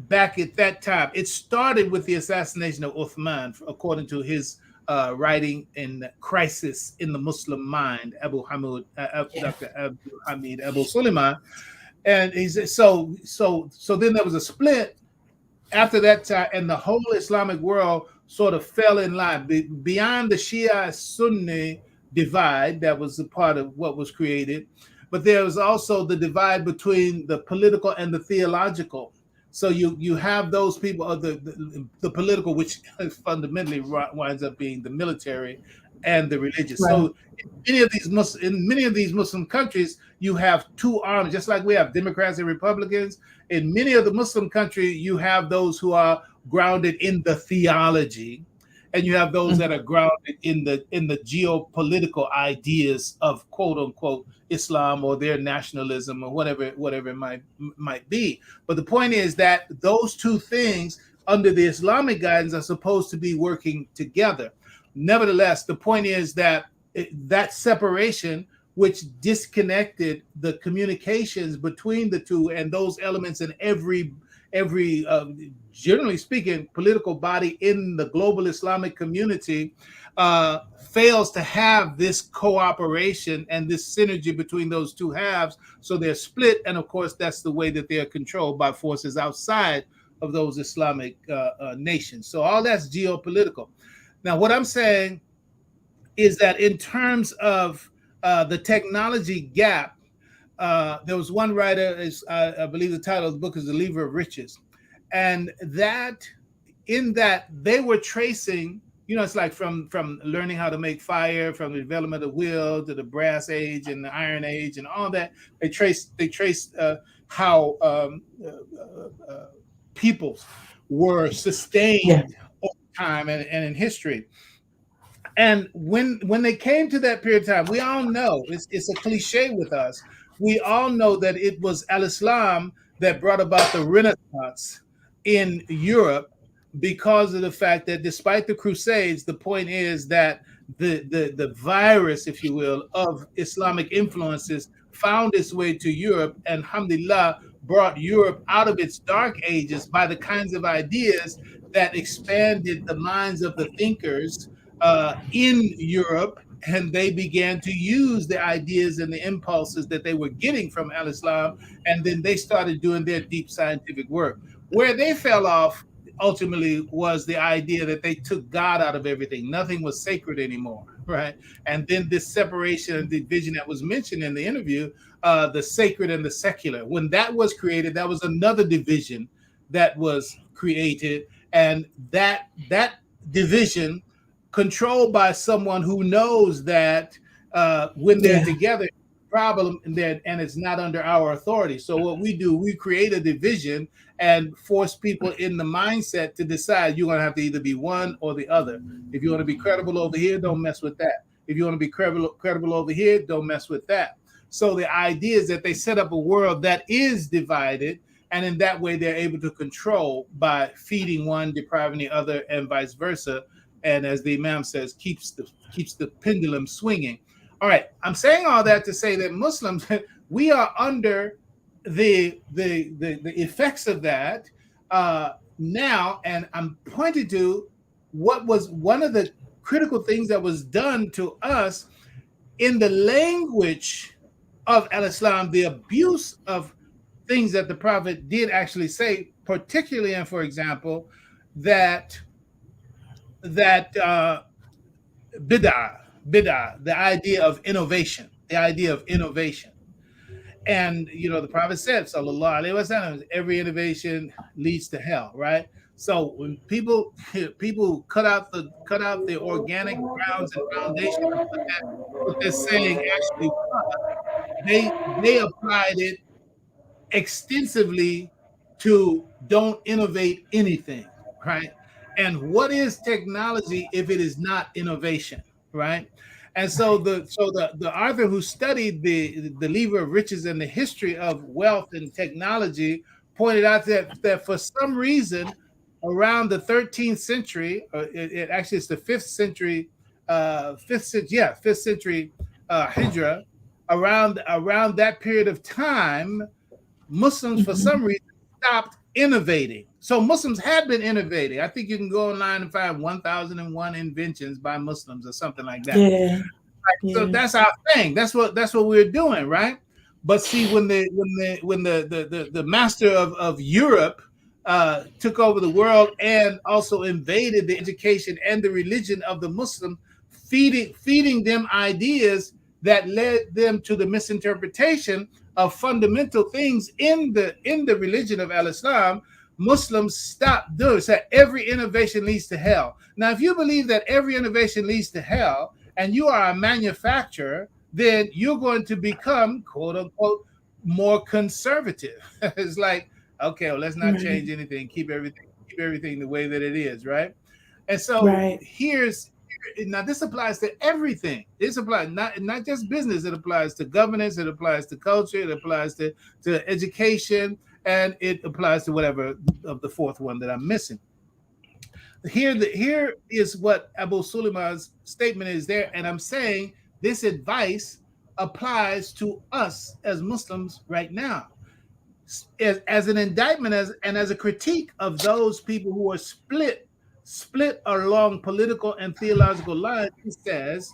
back at that time. It started with the assassination of Uthman, according to his writing in Crisis in the Muslim Mind, Dr. Abdul Hamid Abu Suleiman. And he said, so then there was a split after that time, and the whole Islamic world sort of fell in line beyond the Shia Sunni divide that was a part of what was created, but there was also the divide between the political and the theological. So you have those people of the political, which fundamentally winds up being the military and the religious. Right. So in many of these Muslim countries, you have two arms, just like we have Democrats and Republicans. In many of the Muslim countries, you have those who are grounded in the theology, and you have those that are grounded in the geopolitical ideas of quote unquote Islam or their nationalism or whatever it might be. But the point is that those two things under the Islamic guidance are supposed to be working together. Nevertheless, the point is that that separation, which disconnected the communications between the two and those elements in every generally speaking, political body in the global Islamic community fails to have this cooperation and this synergy between those two halves. So they're split. And of course, that's the way that they are controlled by forces outside of those Islamic nations. So all that's geopolitical. Now, what I'm saying is that in terms of the technology gap, there was one writer, I believe the title of the book is The Lever of Riches. And that in that they were tracing, it's like from learning how to make fire, from the development of wheel to the brass age and the iron age and all that. They traced how peoples were sustained over time and in history. And when they came to that period of time, we all know, it's a cliche with us, we all know that it was al-Islam that brought about the Renaissance in Europe, because of the fact that despite the Crusades, the point is that the virus, if you will, of Islamic influences found its way to Europe, and alhamdulillah brought Europe out of its dark ages by the kinds of ideas that expanded the minds of the thinkers in Europe, and they began to use the ideas and the impulses that they were getting from al-Islam, and then they started doing their deep scientific work. Where they fell off ultimately was the idea that they took God out of everything. Nothing was sacred anymore, right? And then this separation and division that was mentioned in the interview, the sacred and the secular, when that was created, that was another division that was created, and that division controlled by someone who knows that when they're together, problem, and it's not under our authority. So what we do, we create a division and force people in the mindset to decide you're going to have to either be one or the other. If you want to be credible over here, don't mess with that. If you want to be credible over here, don't mess with that. So the idea is that they set up a world that is divided, and in that way they're able to control by feeding one, depriving the other, and vice versa. And as the Imam says, keeps the pendulum swinging. All right, I'm saying all that to say that Muslims, we are under the effects of that now, and I'm pointing to what was one of the critical things that was done to us in the language of al-Islam, the abuse of things that the Prophet did actually say, particularly, and for example, that bid'ah, the idea of innovation, And the Prophet said, Sallallahu Alaihi Wasallam, every innovation leads to hell, right? So when people cut out the organic grounds and foundation of what they're saying actually was, they applied it extensively to don't innovate anything, right? And what is technology if it is not innovation, right? And so the author who studied the lever of riches and the history of wealth and technology pointed out that for some reason around the 13th century, it actually it's the 5th century, 5th century Hijra, around that period of time, Muslims for some reason stopped innovating. So Muslims had been innovating. I think you can go online and find 1001 inventions by Muslims or something like that. Yeah. So that's our thing. That's what we're doing, right? But see, when the master of Europe took over the world and also invaded the education and the religion of the Muslim, feeding them ideas that led them to the misinterpretation of fundamental things in the religion of al-Islam, Muslims stopped doing it. So every innovation leads to hell. Now, if you believe that every innovation leads to hell and you are a manufacturer, then you're going to become, quote unquote, more conservative. It's like, okay, well, let's not change anything. Keep everything the way that it is, right? And so now this applies to everything. This applies not just business. It applies to governance. It applies to culture. It applies to education, and it applies to whatever of the fourth one that I'm missing. Here is what Abu Suleiman's statement is there, and I'm saying this advice applies to us as Muslims right now, as an indictment, as a critique of those people who are split along political and theological lines. He says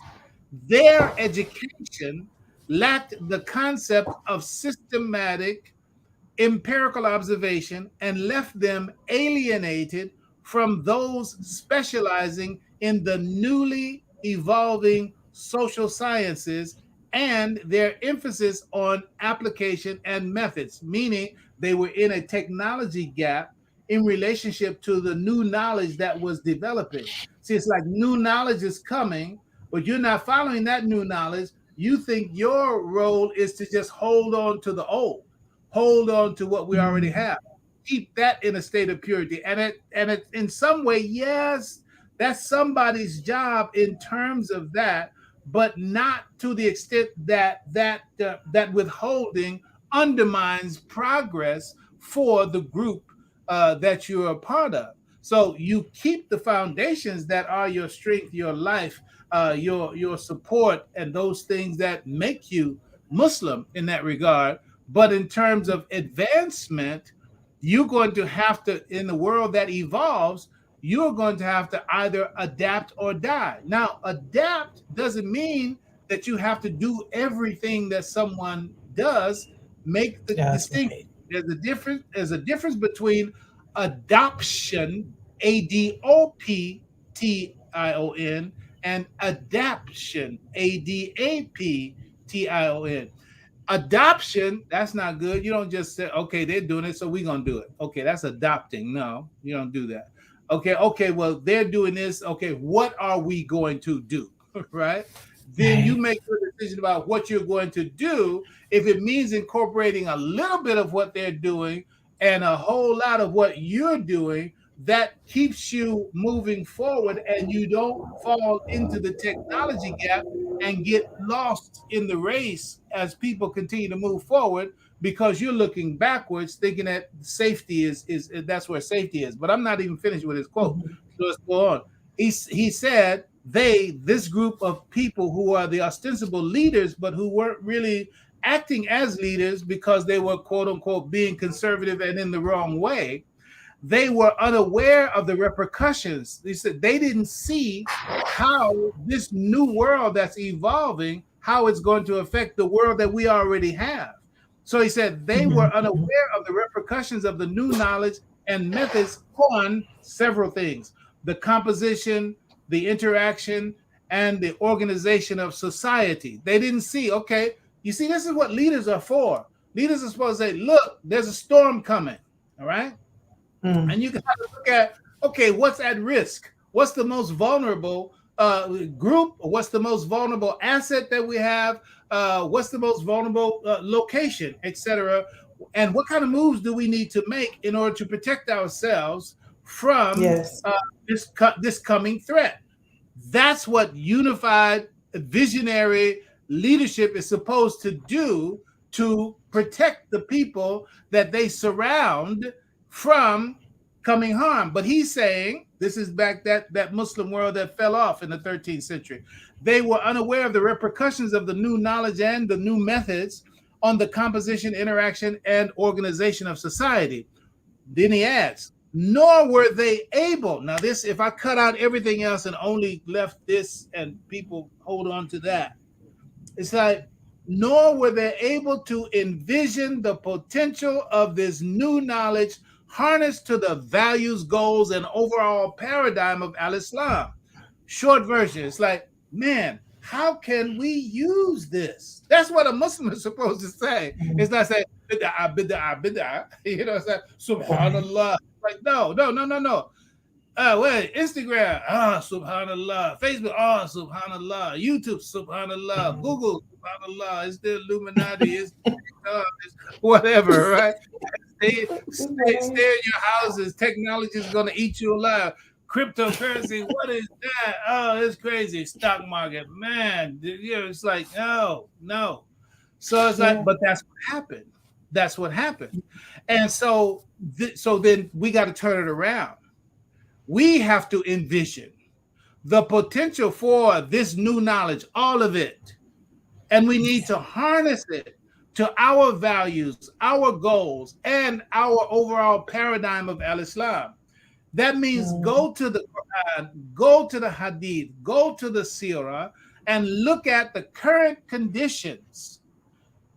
their education lacked the concept of systematic empirical observation and left them alienated from those specializing in the newly evolving social sciences and their emphasis on application and methods, meaning they were in a technology gap in relationship to the new knowledge that was developing. See, it's like new knowledge is coming, but you're not following that new knowledge. You think your role is to just hold on to the old, hold on to what we already have, keep that in a state of purity. And it in some way, yes, that's somebody's job in terms of that, but not to the extent that withholding undermines progress for the group that you're a part of. So you keep the foundations that are your strength, your life, your support, and those things that make you Muslim in that regard. But in terms of advancement, you're going to have to, in the world that evolves, you're going to have to either adapt or die. Now, adapt doesn't mean that you have to do everything that someone does. Make the distinction. Right. There's a difference between adoption, ADOPTION, and adaption, ADAPTION. Adoption, that's not good. You don't just say, okay, they're doing it, so we're going to do it. Okay, that's adopting. No, you don't do that. Okay, well, they're doing this. Okay, what are we going to do? Right? then you make your decision about what you're going to do. If it means incorporating a little bit of what they're doing and a whole lot of what you're doing, that keeps you moving forward and you don't fall into the technology gap and get lost in the race as people continue to move forward, because you're looking backwards thinking that safety is that's where safety is. But I'm not even finished with his quote. So let's go on. He said this group of people who are the ostensible leaders, but who weren't really acting as leaders because they were, quote unquote, being conservative and in the wrong way. They were unaware of the repercussions. They said they didn't see how this new world that's evolving, how it's going to affect the world that we already have. So he said they were unaware of the repercussions of the new knowledge and methods on several things: the composition, the interaction, and the organization of society. They didn't see, okay, you see, this is what leaders are for. Leaders are supposed to say, look, there's a storm coming, all right? And you can have to look at, okay, what's at risk? What's the most vulnerable group? What's the most vulnerable asset that we have? What's the most vulnerable location, etc.? And what kind of moves do we need to make in order to protect ourselves from this coming threat? That's what unified visionary leadership is supposed to do, to protect the people that they surround from coming harm. But he's saying, this is back that Muslim world that fell off in the 13th century. They were unaware of the repercussions of the new knowledge and the new methods on the composition, interaction, and organization of society. Then he adds, nor were they able. Now this, if I cut out everything else and only left this and people hold on to that, it's like, nor were they able to envision the potential of this new knowledge harnessed to the values, goals, and overall paradigm of al-Islam. Short version, it's like, man, how can we use this? That's what a Muslim is supposed to say. It's not saying, bid'ah, bid'ah, bid'ah. You know, it's like, subhanallah. Like, no. Wait, Instagram, subhanallah. Facebook, subhanallah. YouTube, subhanallah. Google, subhanallah. It's the Illuminati, it's whatever, right? Stay in your houses. Technology is going to eat you alive. Cryptocurrency, what is that? Oh, it's crazy. Stock market, man. You know, it's like, no. So it's like, but that's what happened. That's what happened. And so then we got to turn it around. We have to envision the potential for this new knowledge, all of it. And we need to harness it to our values, our goals, and our overall paradigm of al-Islam. That means go to the Qur'an, go to the Hadith, go to the Sirah, and look at the current conditions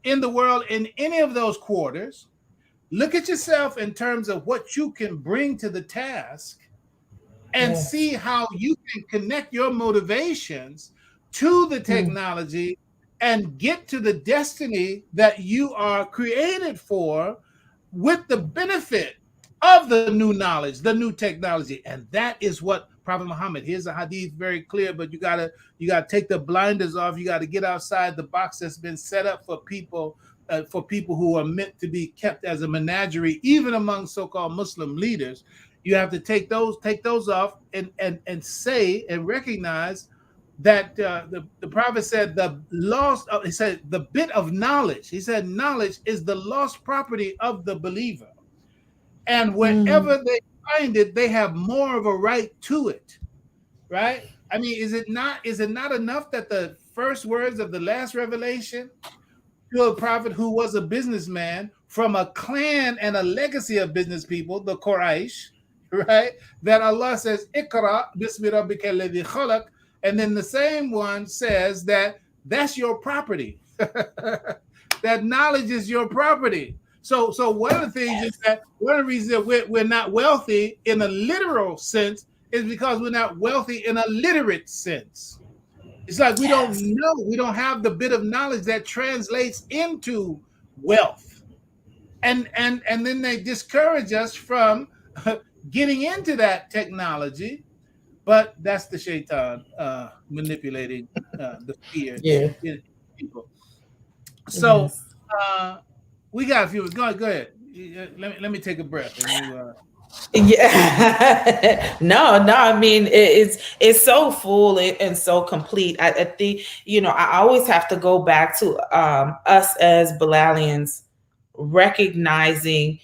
in the world in any of those quarters. Look at yourself in terms of what you can bring to the task, and see how you can connect your motivations to the technology and get to the destiny that you are created for, with the benefit of the new knowledge, the new technology. And that is what Prophet Muhammad, here's a hadith very clear, but you gotta take the blinders off. You got to get outside the box that's been set up for people who are meant to be kept as a menagerie, even among so-called Muslim leaders. You have to take those off and say and recognize that the Prophet said he said the bit of knowledge. He said knowledge is the lost property of the believer, and wherever they find it, they have more of a right to it. Right? I mean, is it not enough that the first words of the last revelation to a prophet who was a businessman from a clan and a legacy of business people, the Quraysh, right? That Allah says, "Iqra bismi rabbika alladhi khalaq," and then the same one says that's your property. That knowledge is your property. So one of the things is that one of the reasons that we're not wealthy in a literal sense is because we're not wealthy in a literate sense. It's like we don't know, we don't have the bit of knowledge that translates into wealth, and then they discourage us from getting into that technology. But that's the shaitan manipulating the fear Yeah. in people. So Yes. uh, we got a few. Go ahead. Let me take a breath and you. Yeah. No. I mean, it's so full and so complete. I think I always have to go back to us as Bilalians recognizing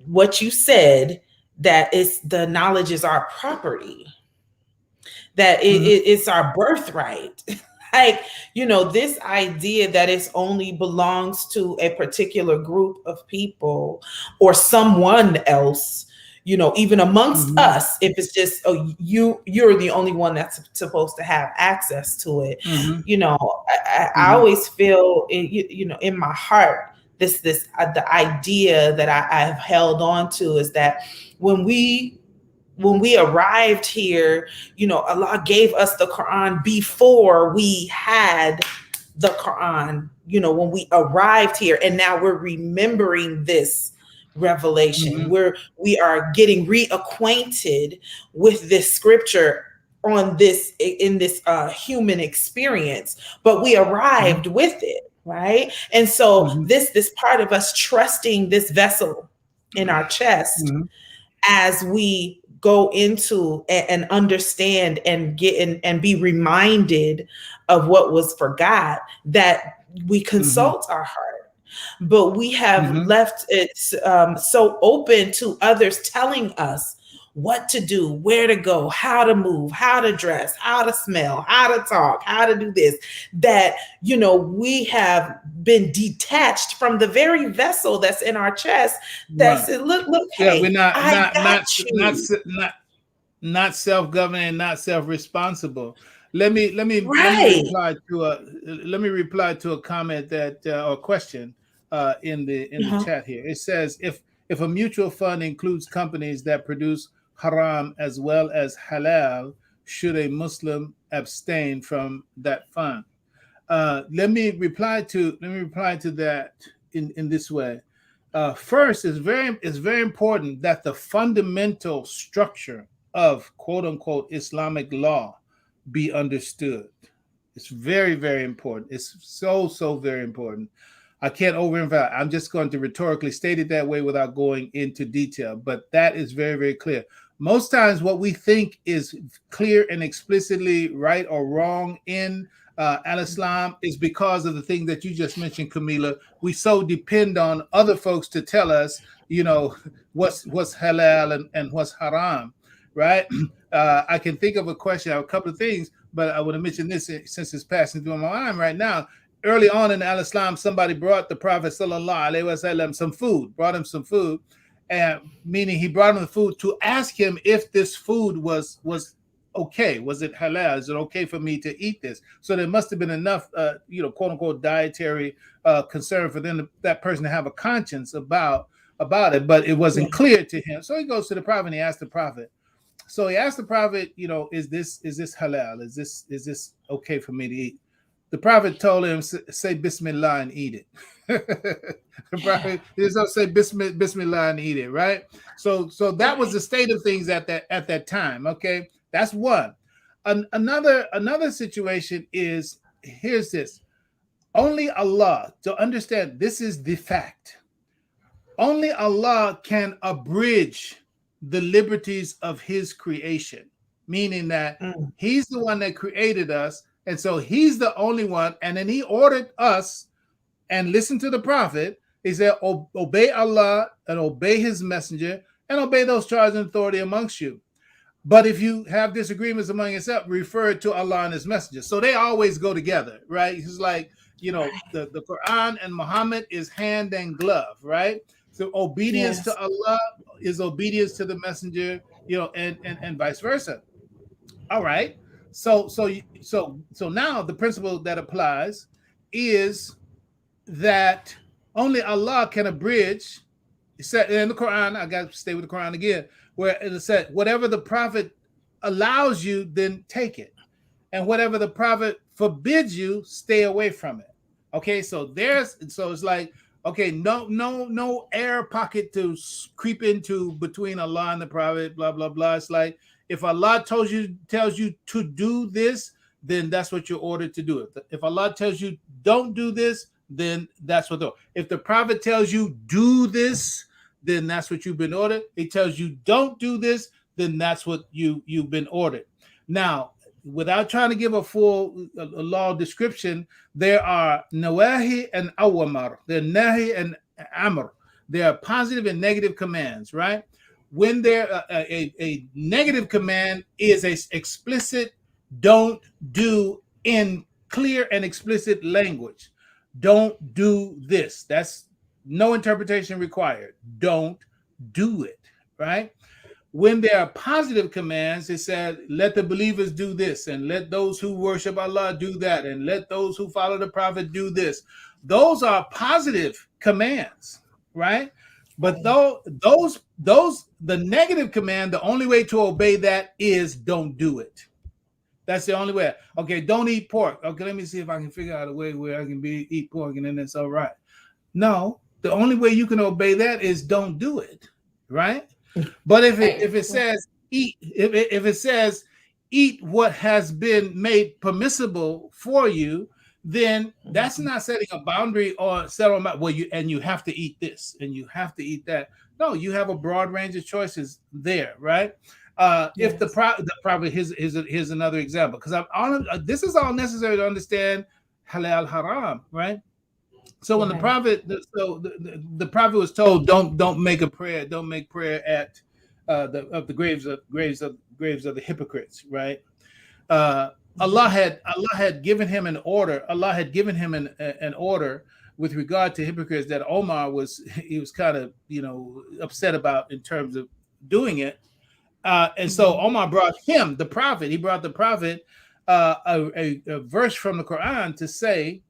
what you said, that it's the knowledge is our property, that Mhm, it's our birthright. Like, this idea that it only belongs to a particular group of people or someone else, even amongst mhm, us, if it's just, oh, you're the only one that's supposed to have access to it. mhm, I mhm, always feel in my heart, this the idea that I've held on to is that when we arrived here, Allah gave us the Quran before we had the Quran, when we arrived here, and now we're remembering this revelation. mhm, We are getting reacquainted with this scripture on this in this human experience, but we mhm, arrived with it, right? And so mhm, this part of us trusting this vessel in our chest mhm, as we go into and understand and get in and be reminded of what was forgot, that we mhm, consult our heart, but we have mhm. left it so open to others telling us what to do, where to go, how to move, how to dress, how to smell, how to talk, how to do this, that we have been detached from the very vessel that's in our chest that Right. said, look, Yeah, we're hey, not I not got not not you. not not self-governing, not self-responsible. Let me Right. reply to a comment that or question in the Uh-huh. chat here. It says if a mutual fund includes companies that produce haram as well as halal, should a Muslim abstain from that fund? Let me reply to that in this way. First, it's very important that the fundamental structure of quote unquote Islamic law be understood. It's very, very important. It's so very important. I can't overemphasize. I'm just going to rhetorically state it that way without going into detail, but that is very, very clear. Most times, what we think is clear and explicitly right or wrong in Al Islam is because of the thing that you just mentioned, Camila. We so depend on other folks to tell us, what's halal and what's haram, right? I can think of a couple of things, but I want to mention this since it's passing through my mind right now. Early on in Al Islam, somebody brought the Prophet sallallahu alaihi wasallam some food, brought him some food, and meaning he brought him the food to ask him if this food was okay. Was it halal? Is it okay for me to eat this? So there must have been enough, quote unquote, dietary concern for them that person to have a conscience about it, but it wasn't Yeah. clear to him. So he goes to the Prophet and he asks the Prophet. So he asked the Prophet, is this halal? Is this okay for me to eat? The Prophet told him, say Bismillah and eat it. The Prophet say Bismillah and eat it, right? So that was Right. the state of things at that time. Okay, that's one. Another situation is, here's this. Only Allah, to understand, this is the fact. Only Allah can abridge the liberties of his creation, meaning that Mm. he's the one that created us. And so he's the only one. And then he ordered us and listen to the Prophet. He said, obey Allah and obey his messenger and obey those charged in authority amongst you. But if you have disagreements among yourself, refer to Allah and his messenger. So they always go together, right? It's like, the Quran and Muhammad is hand and glove, right? So obedience to Yes. Allah is obedience to the messenger, and vice versa. All right. So now the principle that applies is that only Allah can abridge. It said in the Quran, I got to stay with the Quran again, where it said, whatever the Prophet allows you, then take it. And whatever the Prophet forbids you, stay away from it. Okay, so it's like, okay, no air pocket to creep into between Allah and the Prophet, blah, blah, blah. It's like, If Allah tells you to do this, then that's what you're ordered to do. If Allah tells you don't do this, then that's what. If the Prophet tells you do this, then that's what you've been ordered. He tells you don't do this, then that's what you've been ordered. Now, without trying to give a full law description, there are nawahi and awamar. They're nahi and amr. They are positive and negative commands, right? When there a negative command is a explicit don't do in clear and explicit language. Don't do this. That's no interpretation required. Don't do it, right? When there are positive commands, it said, let the believers do this, and let those who worship Allah do that, and let those who follow the Prophet do this. Those are positive commands, right? But the negative command, the only way to obey that is don't do it. That's the only way. Okay, don't eat pork. Okay, let me see if I can figure out a way where I can eat pork and then it's all right. No, the only way you can obey that is don't do it, right? But if it says eat, if it says eat what has been made permissible for you, then that's not setting a boundary or settlement. Well, you have to eat this and you have to eat that. No, you have a broad range of choices there, right? Yes. If the Prophet, here's another example, because this is all necessary to understand halal haram, right? So when the Prophet was told, don't make a prayer, don't make prayer at the graves of the hypocrites, right? Allah had given him an order. Allah had given him an order with regard to hypocrites that Omar was kind of upset about in terms of doing it. And so Omar brought the Prophet a verse from the Qur'an to say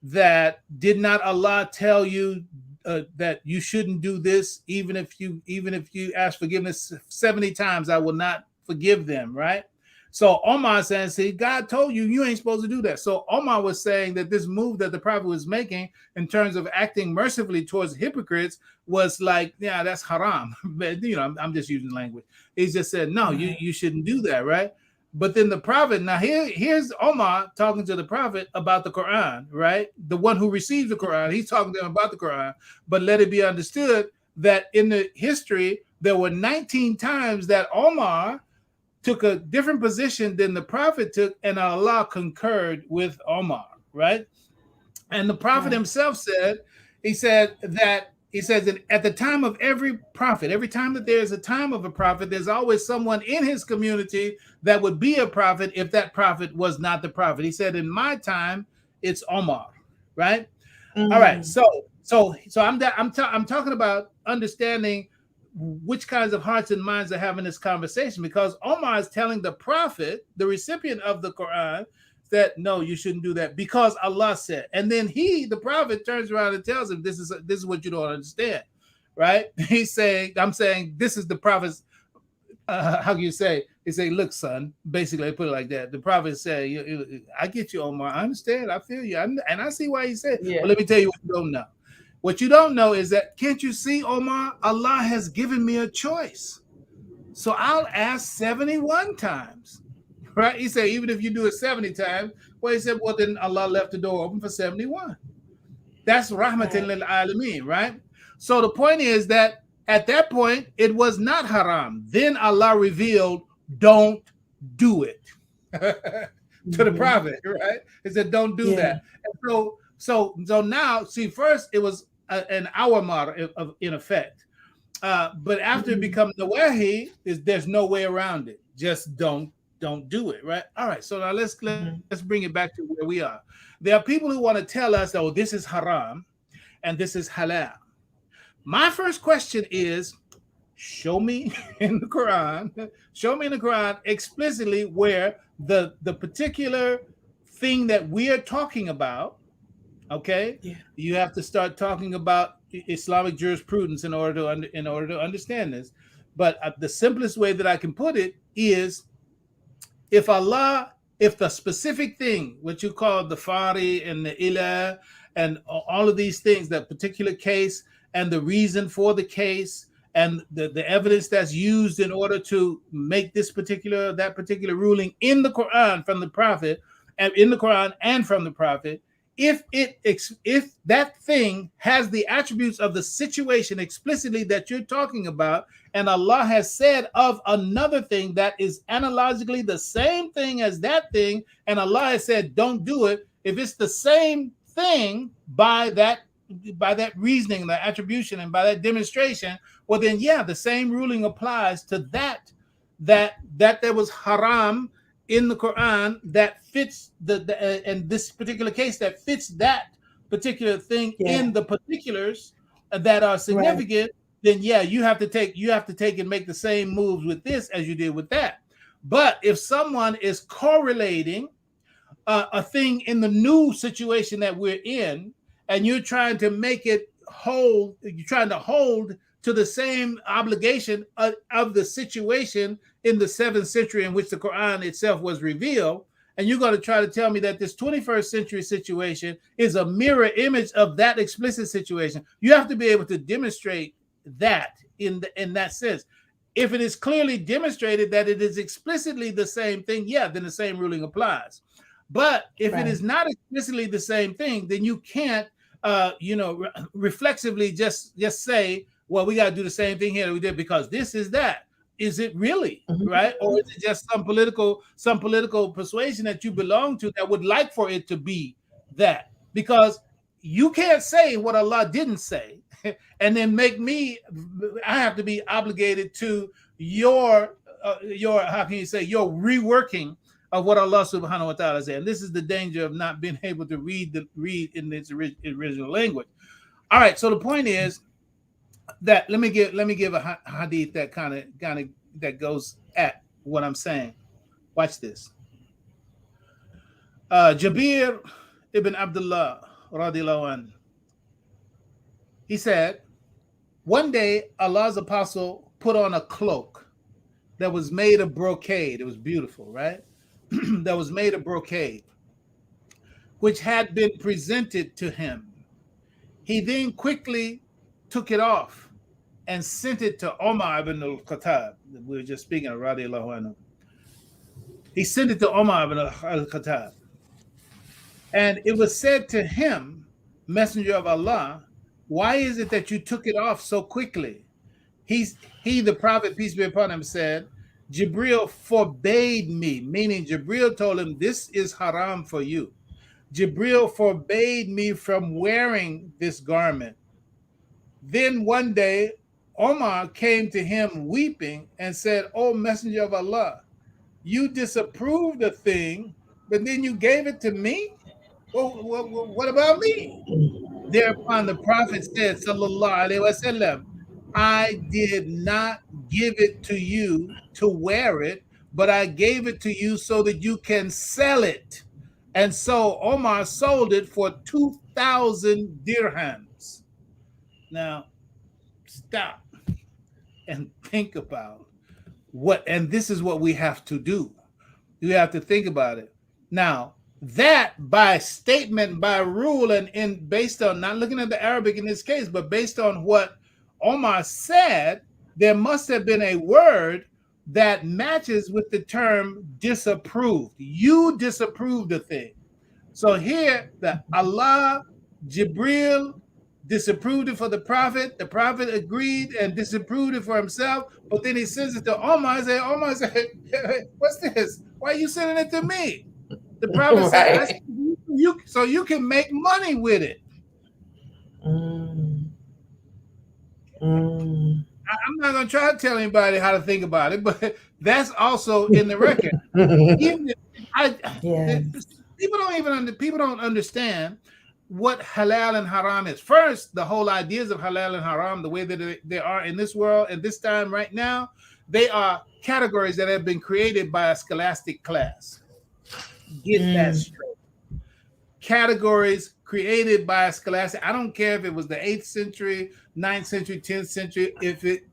that, did not Allah tell you that you shouldn't do this? Even if you ask forgiveness 70 times, I will not forgive them, right? So Omar says, see, God told you ain't supposed to do that. So Omar was saying that this move that the Prophet was making in terms of acting mercifully towards hypocrites was like, yeah, that's haram. But I'm just using language. He just said, no, you shouldn't do that, right? But then the Prophet, now here's Omar talking to the Prophet about the Quran, right? The one who received the Quran, he's talking to him about the Quran. But let it be understood that in the history, there were 19 times that Omar took a different position than the Prophet took, and Allah concurred with Omar, right? And the Prophet himself said that at the time of every prophet, every time that there's a time of a prophet, there's always someone in his community that would be a prophet if that prophet was not the prophet. He said, in my time, it's Omar, right? Mm-hmm. All right, so I'm talking about understanding which kinds of hearts and minds are having this conversation, because Omar is telling the Prophet, the recipient of the Quran, that no, you shouldn't do that because Allah said. And then the Prophet turns around and tells him, this is what you don't understand, right? I'm saying this is the Prophet's, how can you say? He say, look, son, basically I put it like that. The Prophet said, I get you, Omar. I understand. I feel you. And I see why he said, but let me tell you what you don't know. What you don't know is that, can't you see, Omar, Allah has given me a choice. So I'll ask 71 times, right? He said, even if you do it 70 times, well, he said, well, then Allah left the door open for 71. That's rahmatan lil alameen, right? So the point is that at that point, it was not haram. Then Allah revealed, don't do it to the Prophet, right? He said, don't do that. And so now, see, first it was an awamar in effect, but after it becomes the wahi, there's no way around it. Just don't do it, right? All right. So now let's bring it back to where we are. There are people who want to tell us, oh, this is haram and this is halal. My first question is, show me in the Quran explicitly where the particular thing that we are talking about. Okay, you have to start talking about Islamic jurisprudence in order to understand this. But the simplest way that I can put it is, if the specific thing, what you call the fari and the ilah and all of these things, that particular case and the reason for the case and the evidence that's used in order to make that particular ruling in the Quran from the Prophet, and in the Quran and from the Prophet, if that thing has the attributes of the situation explicitly that you're talking about, and Allah has said of another thing that is analogically the same thing as that thing, and Allah has said don't do it, if it's the same thing by that reasoning, the attribution, and by that demonstration, well then yeah, the same ruling applies to that there was haram in the Quran that fits in this particular case, that fits that particular thing in the particulars that are significant, then yeah, you have to take and make the same moves with this as you did with that. But if someone is correlating a thing in the new situation that we're in, and you're trying to make it hold, you're trying to hold to the same obligation of the situation in the 7th century in which the Quran itself was revealed, and you're going to try to tell me that this 21st century situation is a mirror image of that explicit situation, you have to be able to demonstrate that in that sense. If it is clearly demonstrated that it is explicitly the same thing, yeah, then the same ruling applies. But if it is not explicitly the same thing, then you can't, reflexively just say, well, we got to do the same thing here that we did because this is that. Is it really right, or is it just some political persuasion that you belong to that would like for it to be that? Because you can't say what Allah didn't say, and then I have to be obligated to your how can you say, your reworking of what Allah subhanahu wa ta'ala said. And this is the danger of not being able to read in its original language. All right, so the point is that let me give a hadith that kind of that goes at what I'm saying. Watch this. Jabir ibn Abdullah radiallahu anhu, he said, one day Allah's apostle put on a cloak that was made of brocade. It was beautiful, right? That was made of brocade, which had been presented to him. He then quickly took it off and sent it to Omar ibn al-Khattab. We were just speaking of radiallahu anhu. He sent it to Omar ibn al-Khattab. And it was said to him, Messenger of Allah, why is it that you took it off so quickly? He, the Prophet, peace be upon him, said, Jibril forbade me, meaning Jibril told him, this is haram for you. Jibril forbade me from wearing this garment. Then one day, Omar came to him weeping and said, oh, Messenger of Allah, you disapproved a thing, but then you gave it to me? Well, what about me? Thereupon the Prophet said, sallallahu alaihi wasallam, I did not give it to you to wear it, but I gave it to you so that you can sell it. And so Omar sold it for 2,000 dirhams. Now, stop and think about and this is what we have to do. You have to think about it. Now, that by statement, by rule, and based on, not looking at the Arabic in this case, but based on what Omar said, there must have been a word that matches with the term disapproved. You disapproved a thing. So here, the Allah, Jibril disapproved it for the Prophet agreed and disapproved it for himself, but then he sends it to Omar and Omar said, what's this? Why are you sending it to me? The Prophet said, so you can make money with it. I'm not going to try to tell anybody how to think about it, but that's also in the record. People don't understand what halal and haram is. First, the whole ideas of halal and haram, the way that they are in this world at this time right now, they are categories that have been created by a scholastic class. Get that straight. Categories created by a scholastic. I don't care if it was the 8th century, 9th century, 10th century,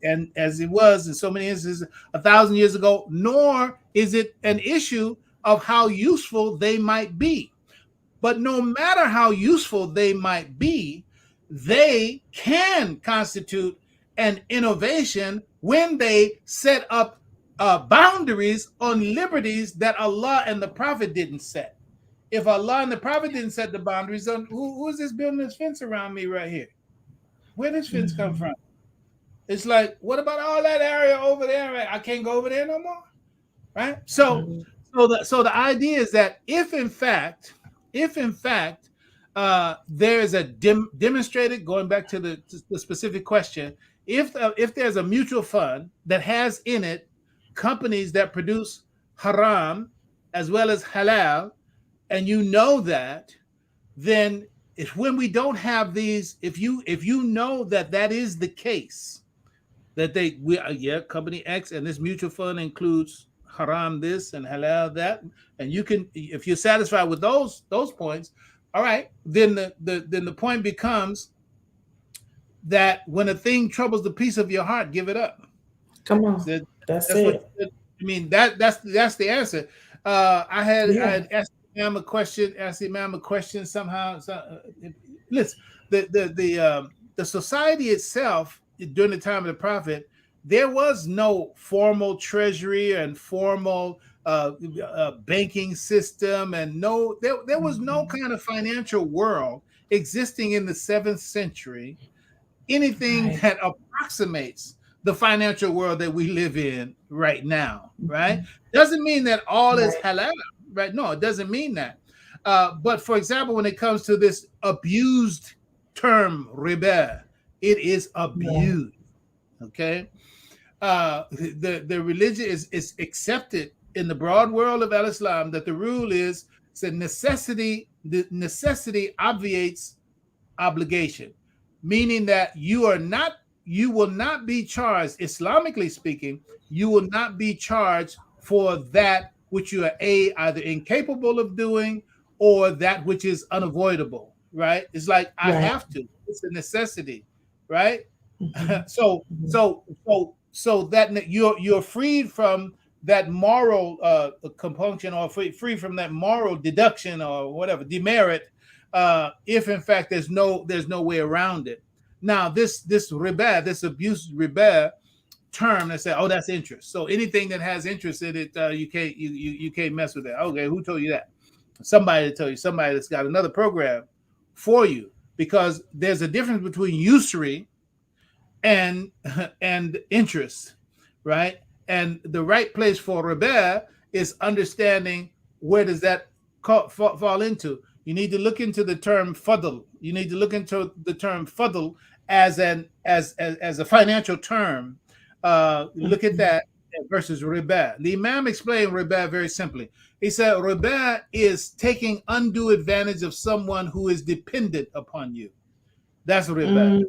and as it was in so many instances 1,000 years ago, nor is it an issue of how useful they might be. But no matter how useful they might be, they can constitute and innovation when they set up boundaries on liberties that Allah and the Prophet didn't set. If Allah and the Prophet didn't set the boundaries, then who is this building this fence around me right here? Where does fence come from? It's like, what about all that area over there? Right? I can't go over there no more, right? So the idea is that if in fact there is a demonstrated, going back to the specific question, if there's a mutual fund that has in it companies that produce haram as well as halal, and you know that, then if when we don't have these, if you know that is the case, that company X and this mutual fund includes haram this and halal that, and you can, if you're satisfied with those points, all right, then the point becomes that when a thing troubles the peace of your heart, give it up. Come on, that's it. I mean, that's the answer. I had asked Imam a question somehow. Listen, the society itself during the time of the Prophet, there was no formal treasury and formal banking system, and there was no kind of financial world existing in the 7th century, anything that approximates the financial world that we live in right now, right? Doesn't mean that all is halal, right? No, it doesn't mean that. But for example, when it comes to this abused term riba, it is abused. Okay, the religion is accepted in the broad world of Al-Islam that the rule is that necessity obviates obligation, meaning that you will not be charged, Islamically speaking, you will not be charged for that which you are either incapable of doing or that which is unavoidable, right? It's like I have to. It's a necessity, right? So that you're freed from that moral compunction, or free from that moral deduction or whatever demerit, if in fact there's no way around it. Now this riba, this abuse riba term, they say, oh, that's interest. So anything that has interest in it, you can't mess with that. Okay, who told you that? Somebody to tell you, somebody that's got another program for you, because there's a difference between usury and interest, right? And the right place for riba is understanding where does that fall into. You need to look into the term fadl. You need to look into the term fadl as a financial term. Look at that versus riba. The Imam explained riba very simply. He said riba is taking undue advantage of someone who is dependent upon you. That's riba.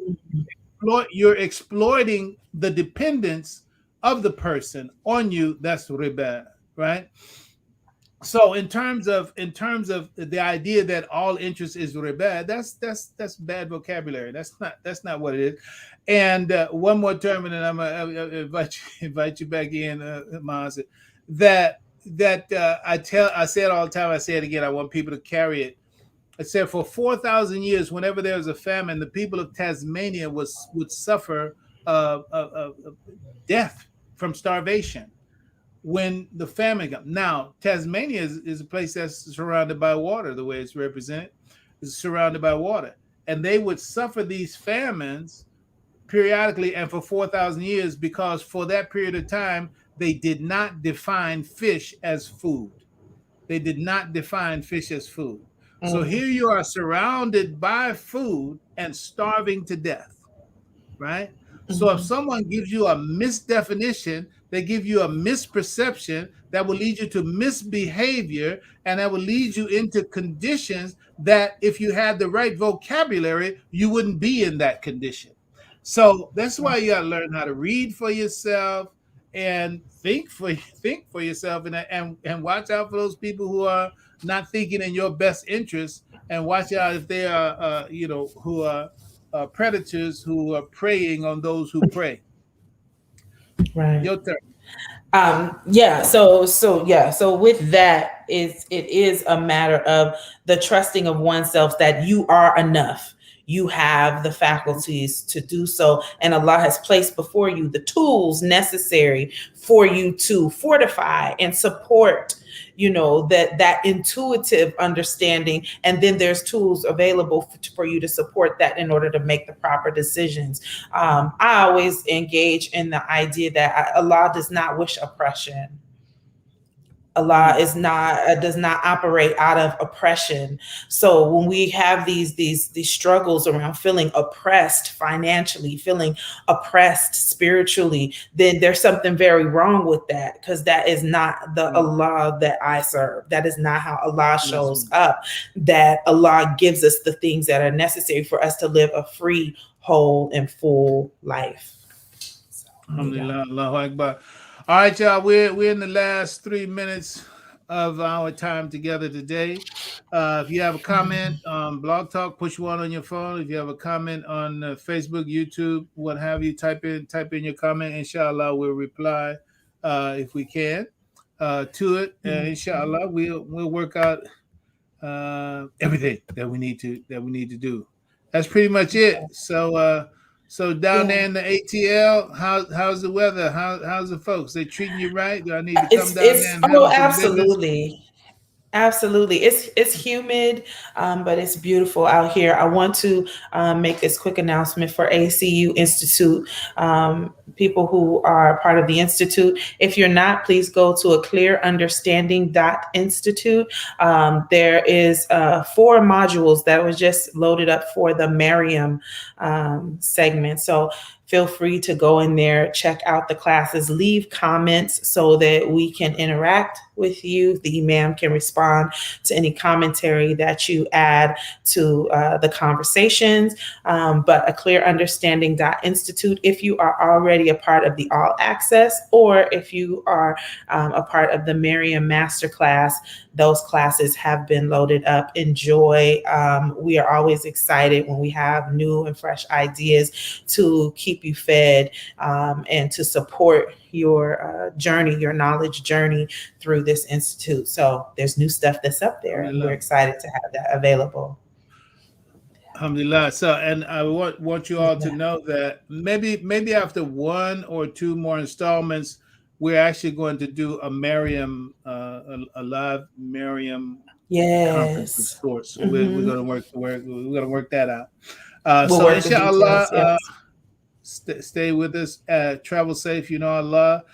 You're exploiting the dependence of the person on you. That's riba, right? So in terms of the idea that all interest is riba, that's bad vocabulary. That's not what it is. And one more term, and then I'm gonna invite you back in, Maz. That I say it all the time. I say it again. I want people to carry it. I said for 4,000 years, whenever there was a famine, the people of Tasmania would suffer death from starvation when the famine comes. Now, Tasmania is a place that's surrounded by water. The way it's represented is surrounded by water, and they would suffer these famines periodically and for 4,000 years, because for that period of time they did not define fish as food. They did not define fish as food. So here you are surrounded by food and starving to death, right? So if someone gives you a misdefinition, they give you a misperception that will lead you to misbehavior, and that will lead you into conditions that if you had the right vocabulary, you wouldn't be in that condition. So that's why you got to learn how to read for yourself and think for yourself, and watch out for those people who are not thinking in your best interest, and watch out if they are who are predators who are preying on those who pray. Right. Your turn. So with that, it is a matter of the trusting of oneself that you are enough. you have the faculties to do so. And Allah has placed before you the tools necessary for you to fortify and support, that intuitive understanding. And then there's tools available for you to support that in order to make the proper decisions. I always engage in the idea that Allah does not wish oppression. Allah does not operate out of oppression. So when we have these struggles around feeling oppressed financially, feeling oppressed spiritually, then there's something very wrong with that, because that is not the Allah that I serve. That is not how Allah shows up. That Allah gives us the things that are necessary for us to live a free, whole, and full life. So, Alhamdulillah, Allahu Akbar. All right, y'all, we're in the last 3 minutes of our time together today. If you have a comment on Blog Talk, push one on your phone. If you have a comment on Facebook, YouTube, what have you, type in your comment. Inshallah, we'll reply if we can to it. Inshallah, we'll work out everything that we need to do. That's pretty much it. So down there in the ATL, how's the weather? How's the folks? They treating you right? Do I need to come down there and handle some absolutely. business? Absolutely. It's humid, but it's beautiful out here. I want to make this quick announcement for ACU Institute. People who are part of the Institute. If you're not, please go to aclearunderstanding.institute. There is 4 modules that was just loaded up for the Miriam segment. So feel free to go in there, check out the classes, leave comments so that we can interact with you. The imam can respond to any commentary that you add to the conversations. But aclearunderstanding.institute, if you are already a part of the All Access, or if you are a part of the Miriam Masterclass, those classes have been loaded up. Enjoy. We are always excited when we have new and fresh ideas to keep you fed and to support your journey, your knowledge journey through this institute. So there's new stuff that's up there, and we're excited to have that available. Alhamdulillah. So, and I want you all to know that maybe after 1 or 2 more installments, we're actually going to do a Miriam, a live Miriam conference of sorts. So we're going to work that out. So inshallah, stay with us. Travel safe. Allah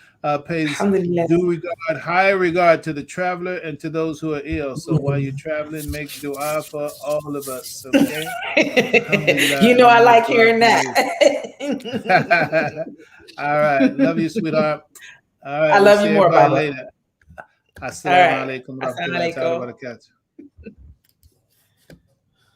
pays due regard, high regard to the traveler and to those who are ill. So while you're traveling, make dua for all of us. Okay. I like hearing that. All right. Love you, sweetheart. All right. I love you more, Baba. Later. Assalamu alaikum wa rahmatullahi wa barakatuh.